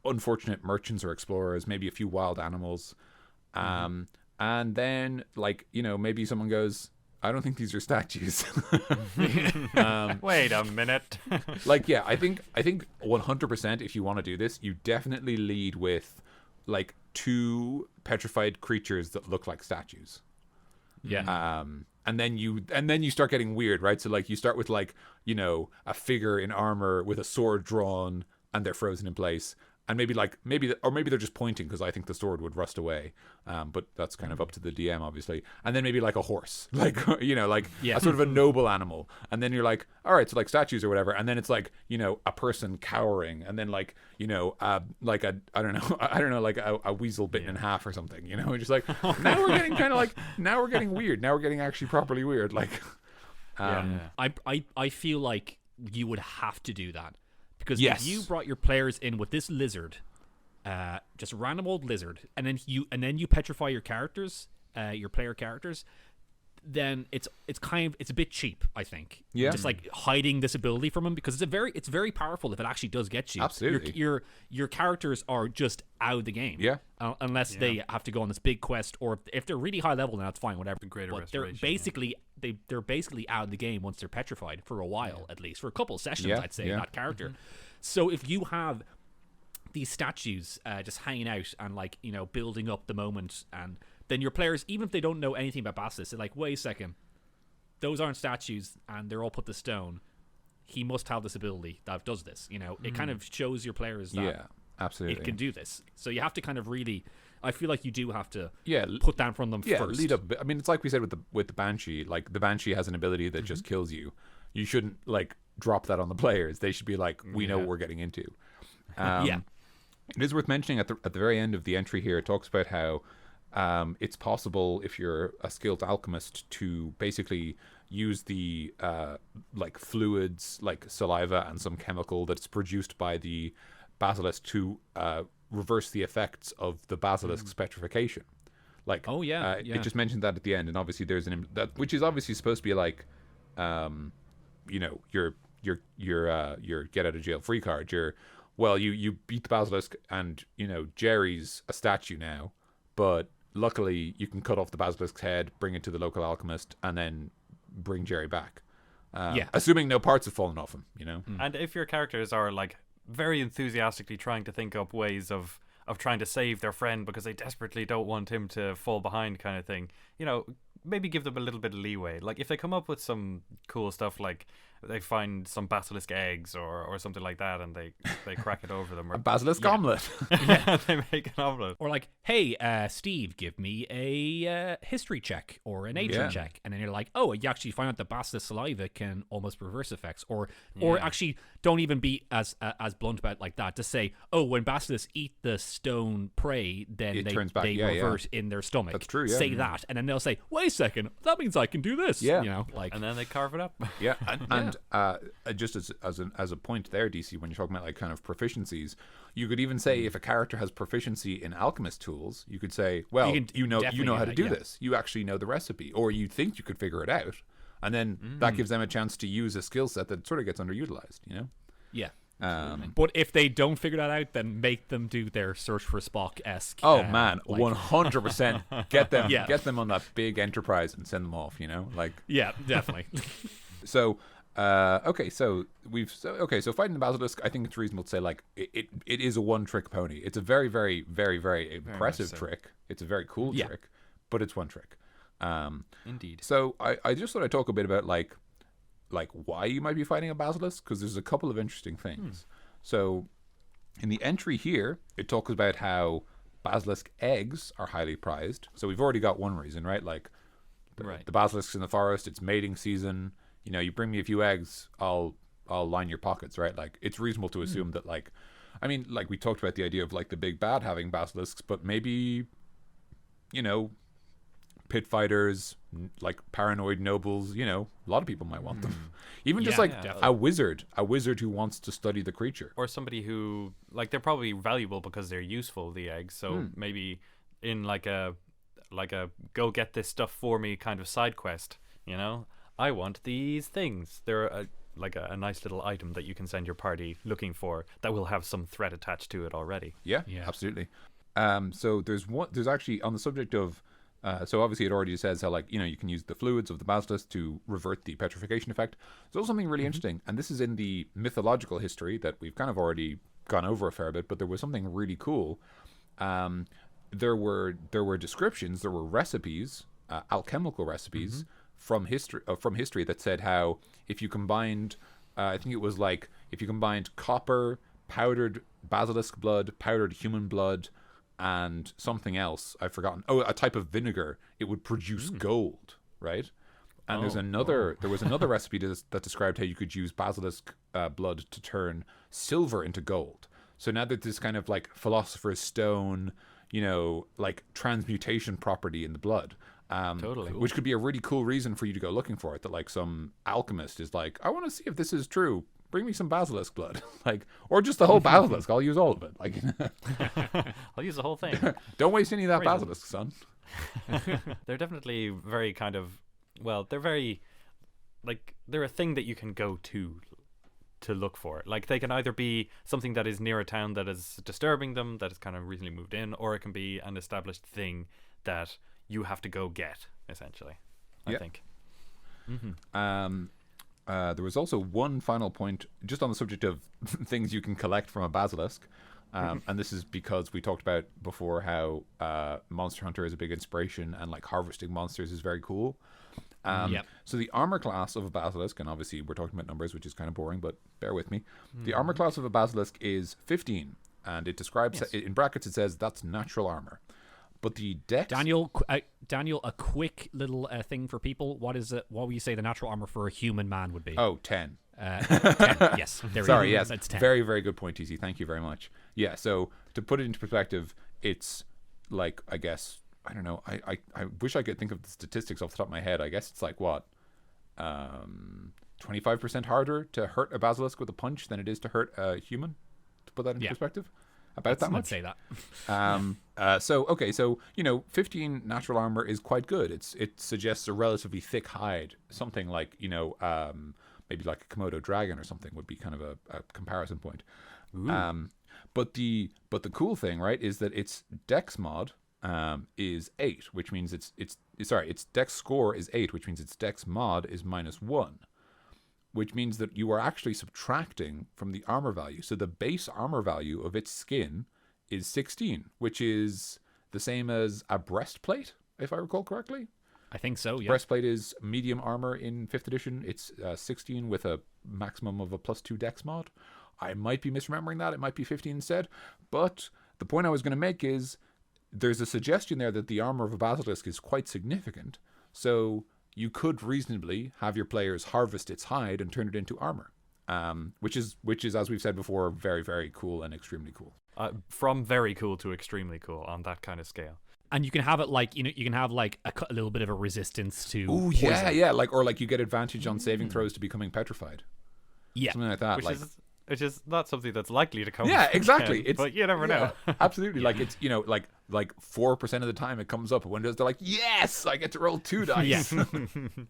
unfortunate merchants or explorers, maybe a few wild animals. And then, like, you know, maybe someone goes, I don't think these are statues. Wait a minute. Like, yeah, I think 100% if you want to do this, you definitely lead with like 2 petrified creatures that look like statues. Yeah. And then you start getting weird, right? So like, you start with like, you know, a figure in armor with a sword drawn, and they're frozen in place. And maybe they're just pointing because I think the sword would rust away. But that's kind of up to the DM, obviously. And then maybe like a horse, like, you know, like a sort of a noble animal. And then you're like, all right, so like statues or whatever. And then it's like, you know, a person cowering. And then like, you know, like I don't know, like a weasel bitten in half or something, you know, just like, now we're getting kind of like, now we're getting weird. Now we're getting actually properly weird. Like, I feel like you would have to do that. Because yes. if you brought your players in with this lizard, just a random old lizard, and then you petrify your characters, your player characters, then it's a bit cheap, I think. Yeah. Just like hiding this ability from him, because it's very powerful if it actually does get you. Absolutely. Your characters are just out of the game. Yeah. Unless they have to go on this big quest, or if they're really high level, then that's fine, whatever. The greater but they're restoration, basically out of the game once they're petrified for a while, at least for a couple of sessions. I'd say that character. So if you have these statues just hanging out and like building up the moment, and then your players, even if they don't know anything about Basilisk, they're like, wait a second, those aren't statues and they're all put to stone. He must have this ability that does this. It kind of shows your players that absolutely, it can do this. So you have to kind of really, I feel like you do have to Yeah, put that in front of them first. lead up. I mean, it's like we said with the Banshee. Like the Banshee has an ability that just kills you. You shouldn't like drop that on the players. They should be like, we know what we're getting into. It is worth mentioning at the very end of the entry here. It talks about how it's possible, if you're a skilled alchemist, to basically use the like fluids, like saliva and some chemical that's produced by the basilisk to reverse the effects of the basilisk's petrification. Like, it just mentioned that at the end, and obviously there's which is obviously supposed to be like, your get out of jail free card. You beat the basilisk, and Jerry's a statue now, but luckily you can cut off the basilisk's head, bring it to the local alchemist, and then bring Jerry back. Assuming no parts have fallen off him, And if your characters are like very enthusiastically trying to think up ways of trying to save their friend because they desperately don't want him to fall behind, kind of thing, maybe give them a little bit of leeway. Like if they come up with some cool stuff, like they find some basilisk eggs or something like that, and they crack it over them, or a basilisk omelet. They make an omelet. Or like, hey, Steve, give me a history check or a nature check, and then you're like, oh, you actually find out the basilisk saliva can almost reverse effects, or actually don't even be as blunt about it like that. Just say, oh, when basilisks eat the stone prey, then they revert in their stomach. That's true. Yeah. Say that, and then they'll say, wait a second, that means I can do this. Yeah. Like, and then they carve it up. Yeah, and just as a point there, DC, when you're talking about like kind of proficiencies, you could even say if a character has proficiency in alchemist tools, you could say, well, you know how to do this. You actually know the recipe, or you think you could figure it out, and then that gives them a chance to use a skill set that sort of gets underutilized. Yeah. But if they don't figure that out, then make them do their Search for Spock-esque. Oh man, 100%. Get them on that big enterprise and send them off. Yeah, definitely. So so fighting the basilisk, I think it's reasonable to say like it is a one-trick pony. It's a very, very, very, very impressive trick. It's a very cool trick, but it's one trick. Indeed. So I just thought I'd talk a bit about like why you might be fighting a basilisk, because there's a couple of interesting things. So in the entry here, it talks about how basilisk eggs are highly prized. So we've already got one reason, right? Like the basilisk's in the forest, it's mating season. You bring me a few eggs, I'll line your pockets, right? Like it's reasonable to assume that like we talked about the idea of like the big bad having basilisks, but maybe pit fighters, like paranoid nobles, a lot of people might want them. Even just a wizard who wants to study the creature, or somebody who like they're probably valuable because they're useful, the eggs. So maybe in like a go get this stuff for me kind of side quest, I want these things. They're a nice little item that you can send your party looking for that will have some threat attached to it already. Yeah, absolutely. So there's actually, on the subject of so obviously it already says how like you can use the fluids of the basilisk to revert the petrification effect. There's also something really interesting, and this is in the mythological history that we've kind of already gone over a fair bit, but there was something really cool. There were descriptions, there were recipes, alchemical recipes from history that said how if you combined copper, powdered basilisk blood, powdered human blood, and something else I've forgotten, a type of vinegar, it would produce gold, right? And there was another recipe that described how you could use basilisk blood to turn silver into gold. So now that this kind of like philosopher's stone, like transmutation property in the blood, which could be a really cool reason for you to go looking for it. That like some alchemist is like, I want to see if this is true. bring me some basilisk blood, like, or just the whole basilisk. I'll use all of it. Like, I'll use the whole thing. don't waste any of that Raise 'em. basilisk, son. They're definitely very kind of, well, they're very, like, they're a thing that you can go to look for. Like, they can either be something that is near a town that is disturbing them, that has kind of recently moved in, or it can be an established thing that you have to go get, essentially, I think. There was also one final point just on the subject of things you can collect from a basilisk. And this is because we talked about before how Monster Hunter is a big inspiration, and like harvesting monsters is very cool. So the armor class of a basilisk, and obviously we're talking about numbers, which is kind of boring, but bear with me. The armor class of a basilisk is 15, and it describes in brackets. It says that's natural armor, but the dex. Daniel, a quick little thing for people. What is it? What would you say the natural armor for a human man would be? Oh, 10. 10. Yes. Sorry. Yes. That's 10. Very, very good point, TC. Thank you very much. Yeah. So to put it into perspective, it's like, I guess, I don't know. I wish I could think of the statistics off the top of my head. I guess it's like what, 25% harder to hurt a basilisk with a punch than it is to hurt a human. To put that into perspective, about that much. I'd say that. So 15 natural armor is quite good. It suggests a relatively thick hide, something like maybe like a Komodo dragon or something would be kind of a comparison point. But the cool thing, right, is that its dex mod is 8, which means its dex score is 8, which means its dex mod is -1, which means that you are actually subtracting from the armor value. So the base armor value of its skin is 16, which is the same as a breastplate, if I recall correctly. I think so, yeah. Breastplate is medium armor in 5th edition. It's 16 with a maximum of a +2 dex mod. I might be misremembering that. It might be 15 instead. But the point I was going to make is there's a suggestion there that the armor of a basilisk is quite significant. So you could reasonably have your players harvest its hide and turn it into armor, which is, as we've said before, very, very cool and extremely cool. From very cool to extremely cool on that kind of scale. And you can have it like, you can have like a little bit of a resistance to Oh yeah, like you get advantage on saving throws to becoming petrified. Yeah. Something like that. Which is not something that's likely to come. Yeah, exactly. Again, but you never know. Absolutely. Like it's like 4% of the time it comes up. When they're like, yes, I get to roll 2 dice. Yeah.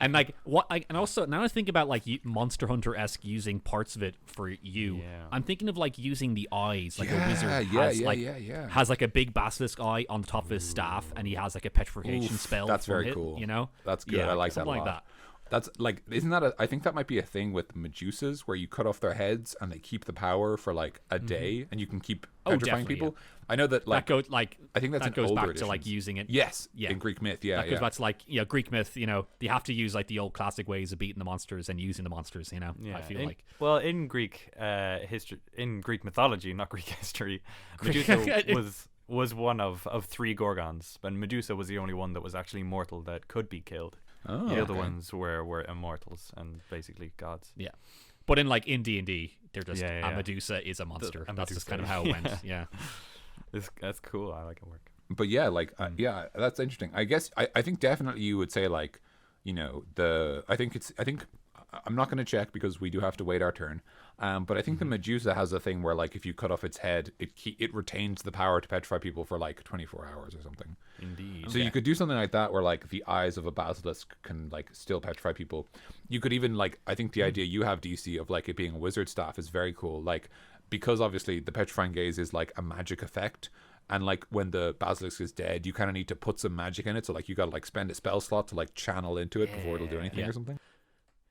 And like and also now I think about like Monster Hunter-esque using parts of it for you. Yeah. I'm thinking of like using the eyes, like a wizard has like a big basilisk eye on the top of his staff, and he has like a petrification spell. That's very it, cool. You know, that's good. I like that a lot. Like that. That's like, isn't that I think that might be a thing with Medusas where you cut off their heads and they keep the power for like a day, and you can keep petrifying people. Yeah. I know that like I think that's that goes back editions. to like using it. Yes, in Greek myth, that goes back to like Greek myth. You have to use like the old classic ways of beating the monsters and using the monsters. I feel like in Greek history, in Greek mythology, not Greek history, Medusa was one of 3 Gorgons, but Medusa was the only one that was actually mortal that could be killed. Oh, the other ones were immortals and basically gods. Yeah, but in D&D, they're just a Medusa is a monster. That's just kind of how it went. Yeah, that's cool. I like it work. But yeah, like that's interesting. I guess I think definitely you would say like, I think I'm not going to check because we do have to wait our turn. But I think the Medusa has a thing where like if you cut off its head, it retains the power to petrify people for like 24 hours or something. Indeed. So you could do something like that where like the eyes of a basilisk can like still petrify people. You could even like, I think the idea you have, DC, of like it being a wizard staff is very cool. Like, because obviously the petrifying gaze is like a magic effect. And like when the basilisk is dead, you kind of need to put some magic in it. So like you got to like spend a spell slot to like channel into it before it'll do anything or something.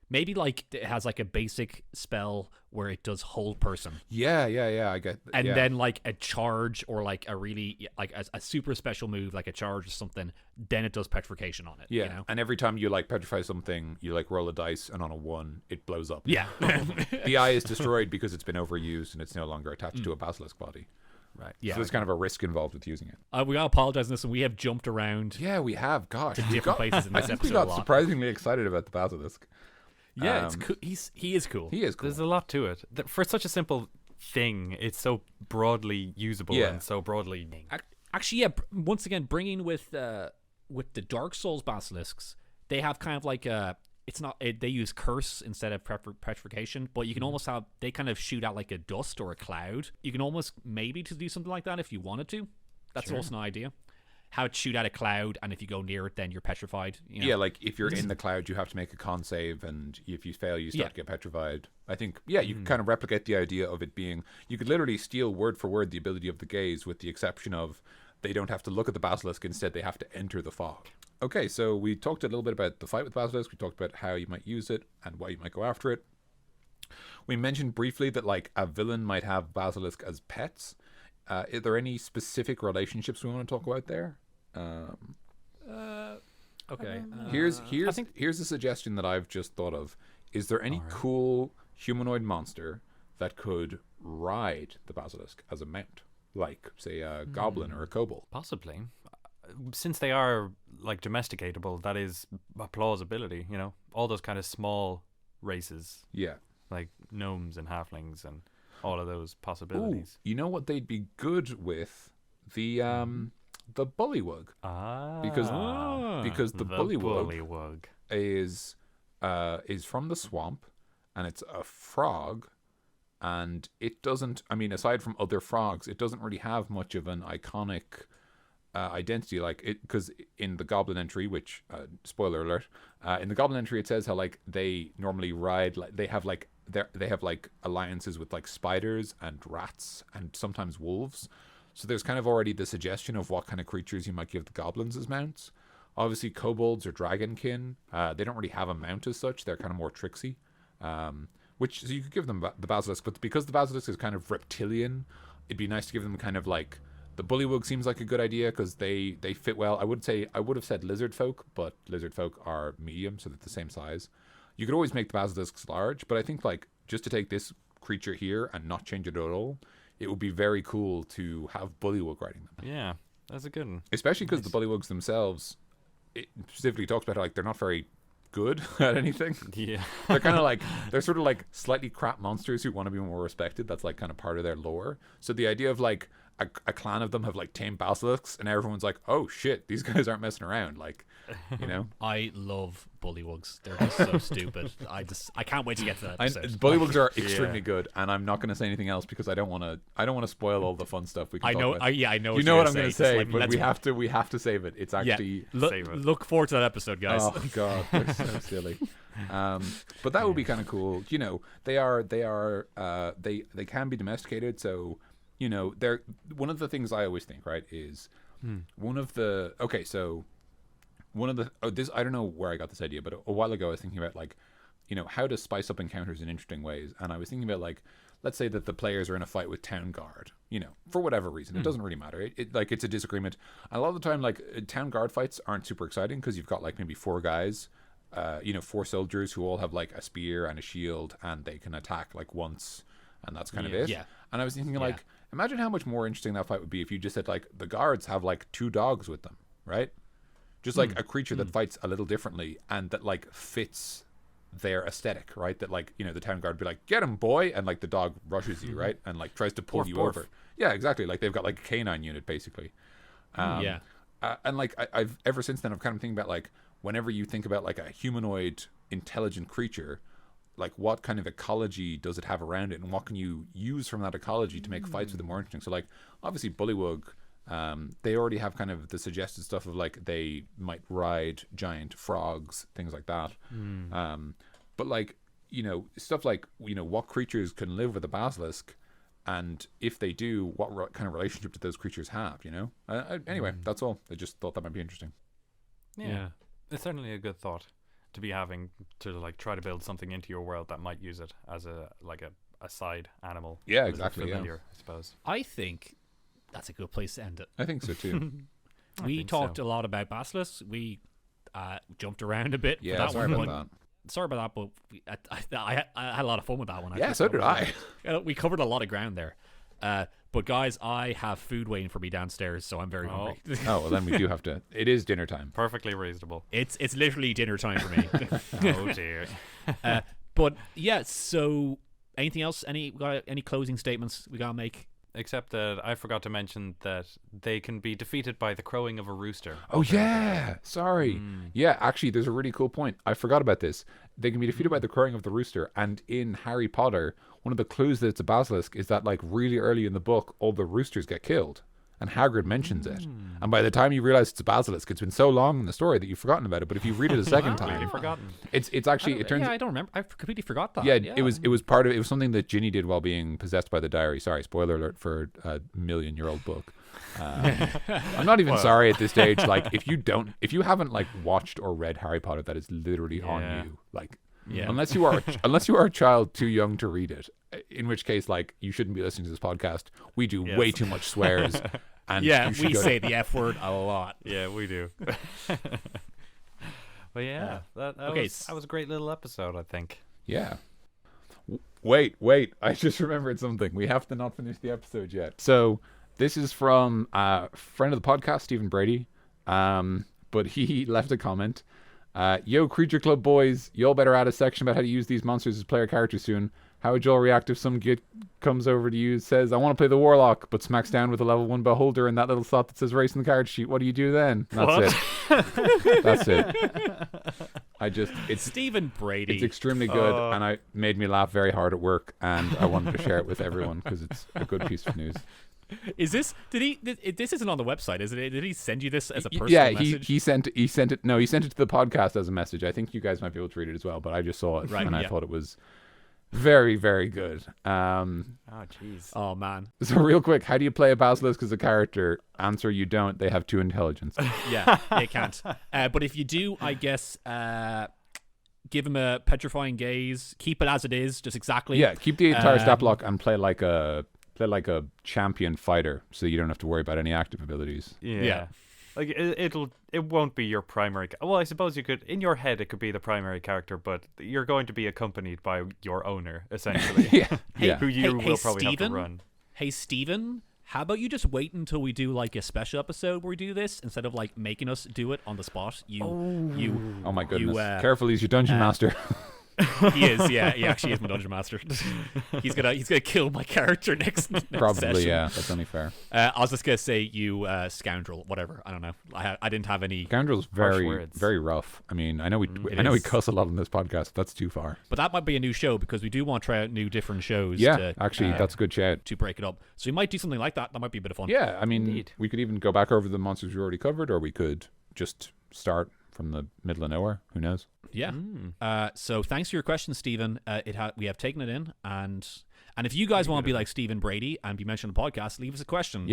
Maybe like it has like a basic spell where it does hold person. Yeah, I get. And then like a charge or like a really like a super special move, like a charge or something. Then it does petrification on it. Yeah, and every time you like petrify something, you like roll a dice, and on a 1, it blows up. Yeah, the eye is destroyed because it's been overused and it's no longer attached to a basilisk body. Right. Yeah. So there's kind of a risk involved with using it. We gotta apologize on this, and we have jumped around. Yeah, we have. Gosh, to different places in this I think episode. We got surprisingly excited about the basilisk. Yeah, it's cool. He is cool. He is cool. There's a lot to it. For such a simple thing, it's so broadly usable and so broadly. Actually, yeah. Once again, bringing with the Dark Souls basilisks, they have kind of like a it's not. They use curse instead of petrification, but you can almost have. They kind of shoot out like a dust or a cloud. You can almost maybe to do something like that if you wanted to. That's also an idea. How it shoot out a cloud, and if you go near it, then you're petrified. You know? Yeah, like if you're in the cloud, you have to make a con save, and if you fail, you start to get petrified. I think, you can kind of replicate the idea of it being. You could literally steal word for word the ability of the gaze, with the exception of they don't have to look at the basilisk. Instead, they have to enter the fog. Okay, so we talked a little bit about the fight with basilisk. We talked about how you might use it and why you might go after it. We mentioned briefly that like a villain might have basilisk as pets. Are there any specific relationships we want to talk about there? Okay. Here's a suggestion that I've just thought of. Is there any cool humanoid monster that could ride the basilisk as a mount, like say a goblin or a kobold? Possibly, since they are like domesticatable, that is a plausibility. You know, all those kind of small races, Yeah. like gnomes and halflings and all of those possibilities. You know what they'd be good with? The bullywug. Because the bullywug is from the swamp, and it's a frog, and it doesn't. I mean, aside from other frogs, it doesn't really have much of an iconic identity. Like it, because in the Goblin entry, which spoiler alert, in the Goblin entry, it says how like they normally ride. Like they have like alliances with like spiders and rats and sometimes wolves. So there's kind of already the suggestion of what kind of creatures you might give the goblins as mounts. Obviously, kobolds or dragonkin, they don't really have a mount as such. They're kind of more tricksy, so you could give them the basilisk. But because the basilisk is kind of reptilian, it'd be nice to give them kind of like the bullywug seems like a good idea because they fit well. I would have said lizard folk, but lizard folk are medium, so they're the same size. You could always make the basilisks large, but I think like just to take this creature here and not change it at all, it would be very cool to have bullywug riding them. Yeah, that's a good one. Especially because the bullywugs themselves, it specifically talks about how, like, they're not very good at anything. Yeah. They're kind of like, they're sort of like slightly crap monsters who want to be more respected. That's like kind of part of their lore. So the idea of like a clan of them have like tamed basilisks, and everyone's like, oh shit, these guys aren't messing around. Like, you know? I love bullywugs. They're just so stupid. I can't wait to get to that episode. Bullywugs are extremely good, and I'm not going to say anything else because I don't want to spoil all the fun stuff we can talk about. I know. You know what I'm going to say, like, but we have to save it. It's actually save it. Look forward to that episode, guys. Oh god, they're so silly. But that would be kind of cool. You know, they can be domesticated, so you know, they're one of the things I always think, right, is this, I don't know where I got this idea, but a while ago I was thinking about like, you know, how to spice up encounters in interesting ways, and I was thinking about like, let's say that the players are in a fight with Town Guard, you know, for whatever reason, it doesn't really matter. It's a disagreement. A lot of the time, like Town Guard fights aren't super exciting because you've got like maybe four guys, four soldiers who all have like a spear and a shield, and they can attack like once, and that's kind of it. Yeah. And I was thinking like, imagine how much more interesting that fight would be if you just said like the guards have like two dogs with them, right? Just like a creature that fights a little differently and that like fits their aesthetic, right? That like, you know, the Town Guard would be like, get him, boy, and like the dog rushes you, right? And like tries to pull you over. Yeah, exactly. Like they've got like a canine unit basically. And like I've ever since then I've kind of thinking about like whenever you think about like a humanoid intelligent creature, like what kind of ecology does it have around it, and what can you use from that ecology to make fights with it more interesting? So like obviously bullywug, they already have kind of the suggested stuff of like they might ride giant frogs, things like that. But like, you know, stuff like, you know, what creatures can live with a basilisk, and if they do, what kind of relationship do those creatures have, you know? Anyway, that's all. I just thought that might be interesting. Yeah. It's certainly a good thought to be having to like try to build something into your world that might use it as a side animal. Yeah, exactly. Familiar, I suppose. I think that's a good place to end it. I think so too. We talked a lot about basilisks. We jumped around a bit. Yeah, for that sorry one, about that. Sorry about that, but I had a lot of fun with that one. Yeah, so did I. We covered a lot of ground there. But guys, I have food waiting for me downstairs, so I'm very hungry. Oh, well then we do have to. It is dinner time. Perfectly reasonable. It's literally dinner time for me. Oh dear. But yeah, so anything else? Any closing statements we gotta make? Except that I forgot to mention that they can be defeated by the crowing of a rooster. Oh, yeah. Sorry. Yeah, actually, there's a really cool point. I forgot about this. They can be defeated by the crowing of the rooster. And in Harry Potter, one of the clues that it's a basilisk is that, like, really early in the book, all the roosters get killed. And Hagrid mentions it. And by the time you realize it's a basilisk, it's been so long in the story that you've forgotten about it. But if you read it a second time, Really forgotten. it's actually, it turns... Yeah, I don't remember. I completely forgot that. Yeah, it was part of it. It was something that Ginny did while being possessed by the diary. Sorry, spoiler alert for a million-year-old book. I'm not even sorry at this stage. Like, if you haven't like watched or read Harry Potter, that is literally on you. Like, unless you are a child too young to read it, in which case, like, you shouldn't be listening to this podcast. We do way too much swears. And we say the F word a lot. Yeah, we do. But yeah, that was a great little episode, I think. Yeah. Wait. I just remembered something. We have to not finish the episode yet. So this is from a friend of the podcast, Stephen Brady. But he left a comment. Yo, Creature Club boys, y'all better add a section about how to use these monsters as player characters soon. How would y'all react if some git comes over to you, says, I want to play the Warlock, but smacks down with a level 1 Beholder and that little slot that says race in the card sheet? What do you do then? That's it. That's it. It's Stephen Brady. It's extremely good, and it made me laugh very hard at work, and I wanted to share it with everyone because it's a good piece of news. Is this? This isn't on the website, is it? Did he send you this as a personal message? he sent it. No, he sent it to the podcast as a message. I think you guys might be able to read it as well, but I just saw it, and I thought it was very, very good. Oh, jeez. Oh, man. So real quick, how do you play a basilisk as a character? Answer, you don't. They have 2 intelligence. Yeah, they can't. But if you do, I guess, give him a petrifying gaze. Keep it as it is, just exactly. Yeah, keep the entire stat block and play like a champion fighter, so you don't have to worry about any active abilities. Yeah. Like it won't be your primary. Well, I suppose you could, in your head, it could be the primary character, but you're going to be accompanied by your owner, essentially. Who you will probably have to run. Hey, Steven, how about you just wait until we do like a special episode where we do this instead of like making us do it on the spot? Oh my goodness! Careful, he's your dungeon master. He is, yeah. He actually is my dungeon master. He's gonna kill my character next Probably, session. yeah. That's only fair. I was just gonna say you scoundrel, whatever. I don't know. I didn't have any. Scoundrel's very rough. I mean, I know we cuss a lot on this podcast. That's too far. But that might be a new show because we do want to try out new different shows. Yeah, actually, that's a good shout. To break it up, so we might do something like that. That might be a bit of fun. Yeah, I mean, we could even go back over the monsters we already covered, or we could just start from the middle of nowhere. Who knows? Yeah. So thanks for your question, Stephen. We have taken it in, and if you guys want to be like Stephen Brady and be mentioned on the podcast, leave us a question.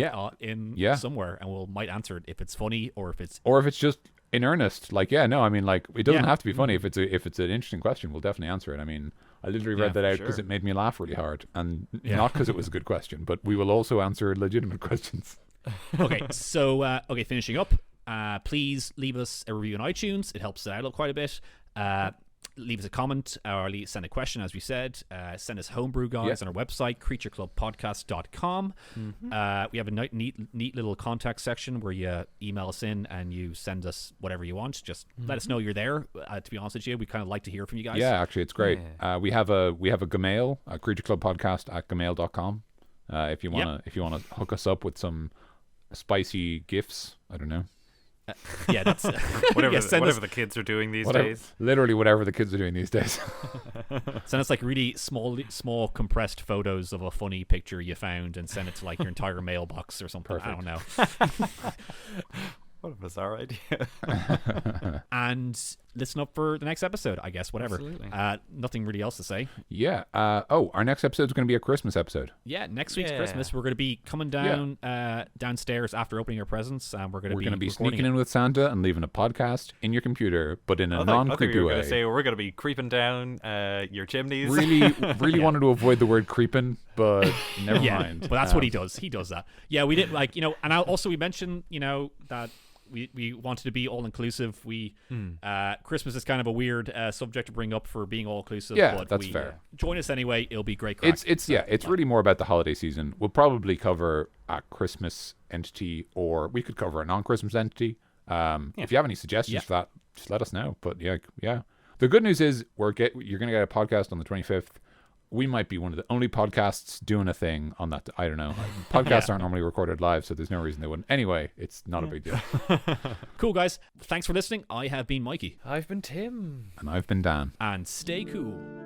Somewhere, and we might answer it if it's funny or if it's just in earnest. Like, I mean, like, it doesn't have to be funny. If it's an interesting question, we'll definitely answer it. I mean, I literally read that out because it made me laugh really hard, and not because it was a good question, but we will also answer legitimate questions. Okay, so finishing up. Please leave us a review on iTunes. It helps it out quite a bit. Leave us a comment or send a question, as we said. Send us homebrew guides on our website, creatureclubpodcast.com. We have a neat little contact section where you email us in and you send us whatever you want. Just let us know you're there. To be honest with you, we kind of like to hear from you guys. Yeah, actually, it's great. We have a Gmail, creatureclubpodcast@gmail.com. If you wanna hook us up with some spicy gifts, I don't know. That's whatever the kids are doing these days. Literally whatever the kids are doing these days. Send us like really small compressed photos of a funny picture you found and send it to like your entire mailbox or something. Perfect. I don't know. What a bizarre idea. And listen up for the next episode, I guess, whatever. Absolutely. Nothing really else to say. Yeah. Our next episode is going to be a Christmas episode. Yeah, next week's Christmas. We're going to be coming down downstairs after opening our presents, and we're going to be sneaking in with Santa and leaving a podcast in your computer, but in a non-creepy way. We're going to say we're going to be creeping down your chimneys. Really wanted to avoid the word creeping, but never mind. But that's what he does. He does that. Yeah, we did and we mentioned, that we wanted to be all inclusive. Christmas is kind of a weird subject to bring up for being all inclusive. Yeah, but that's fair. Join us anyway. It'll be great. Crack. It's really more about the holiday season. We'll probably cover a Christmas entity, or we could cover a non-Christmas entity. If you have any suggestions for that, just let us know. But yeah. The good news is you're going to get a podcast on the 25th. we might be one of the only podcasts doing a thing on that. I don't know. Podcasts aren't normally recorded live, so there's no reason they wouldn't. Anyway, it's not a big deal. Cool, guys. Thanks for listening. I have been Mikey. I've been Tim. And I've been Dan. And stay cool.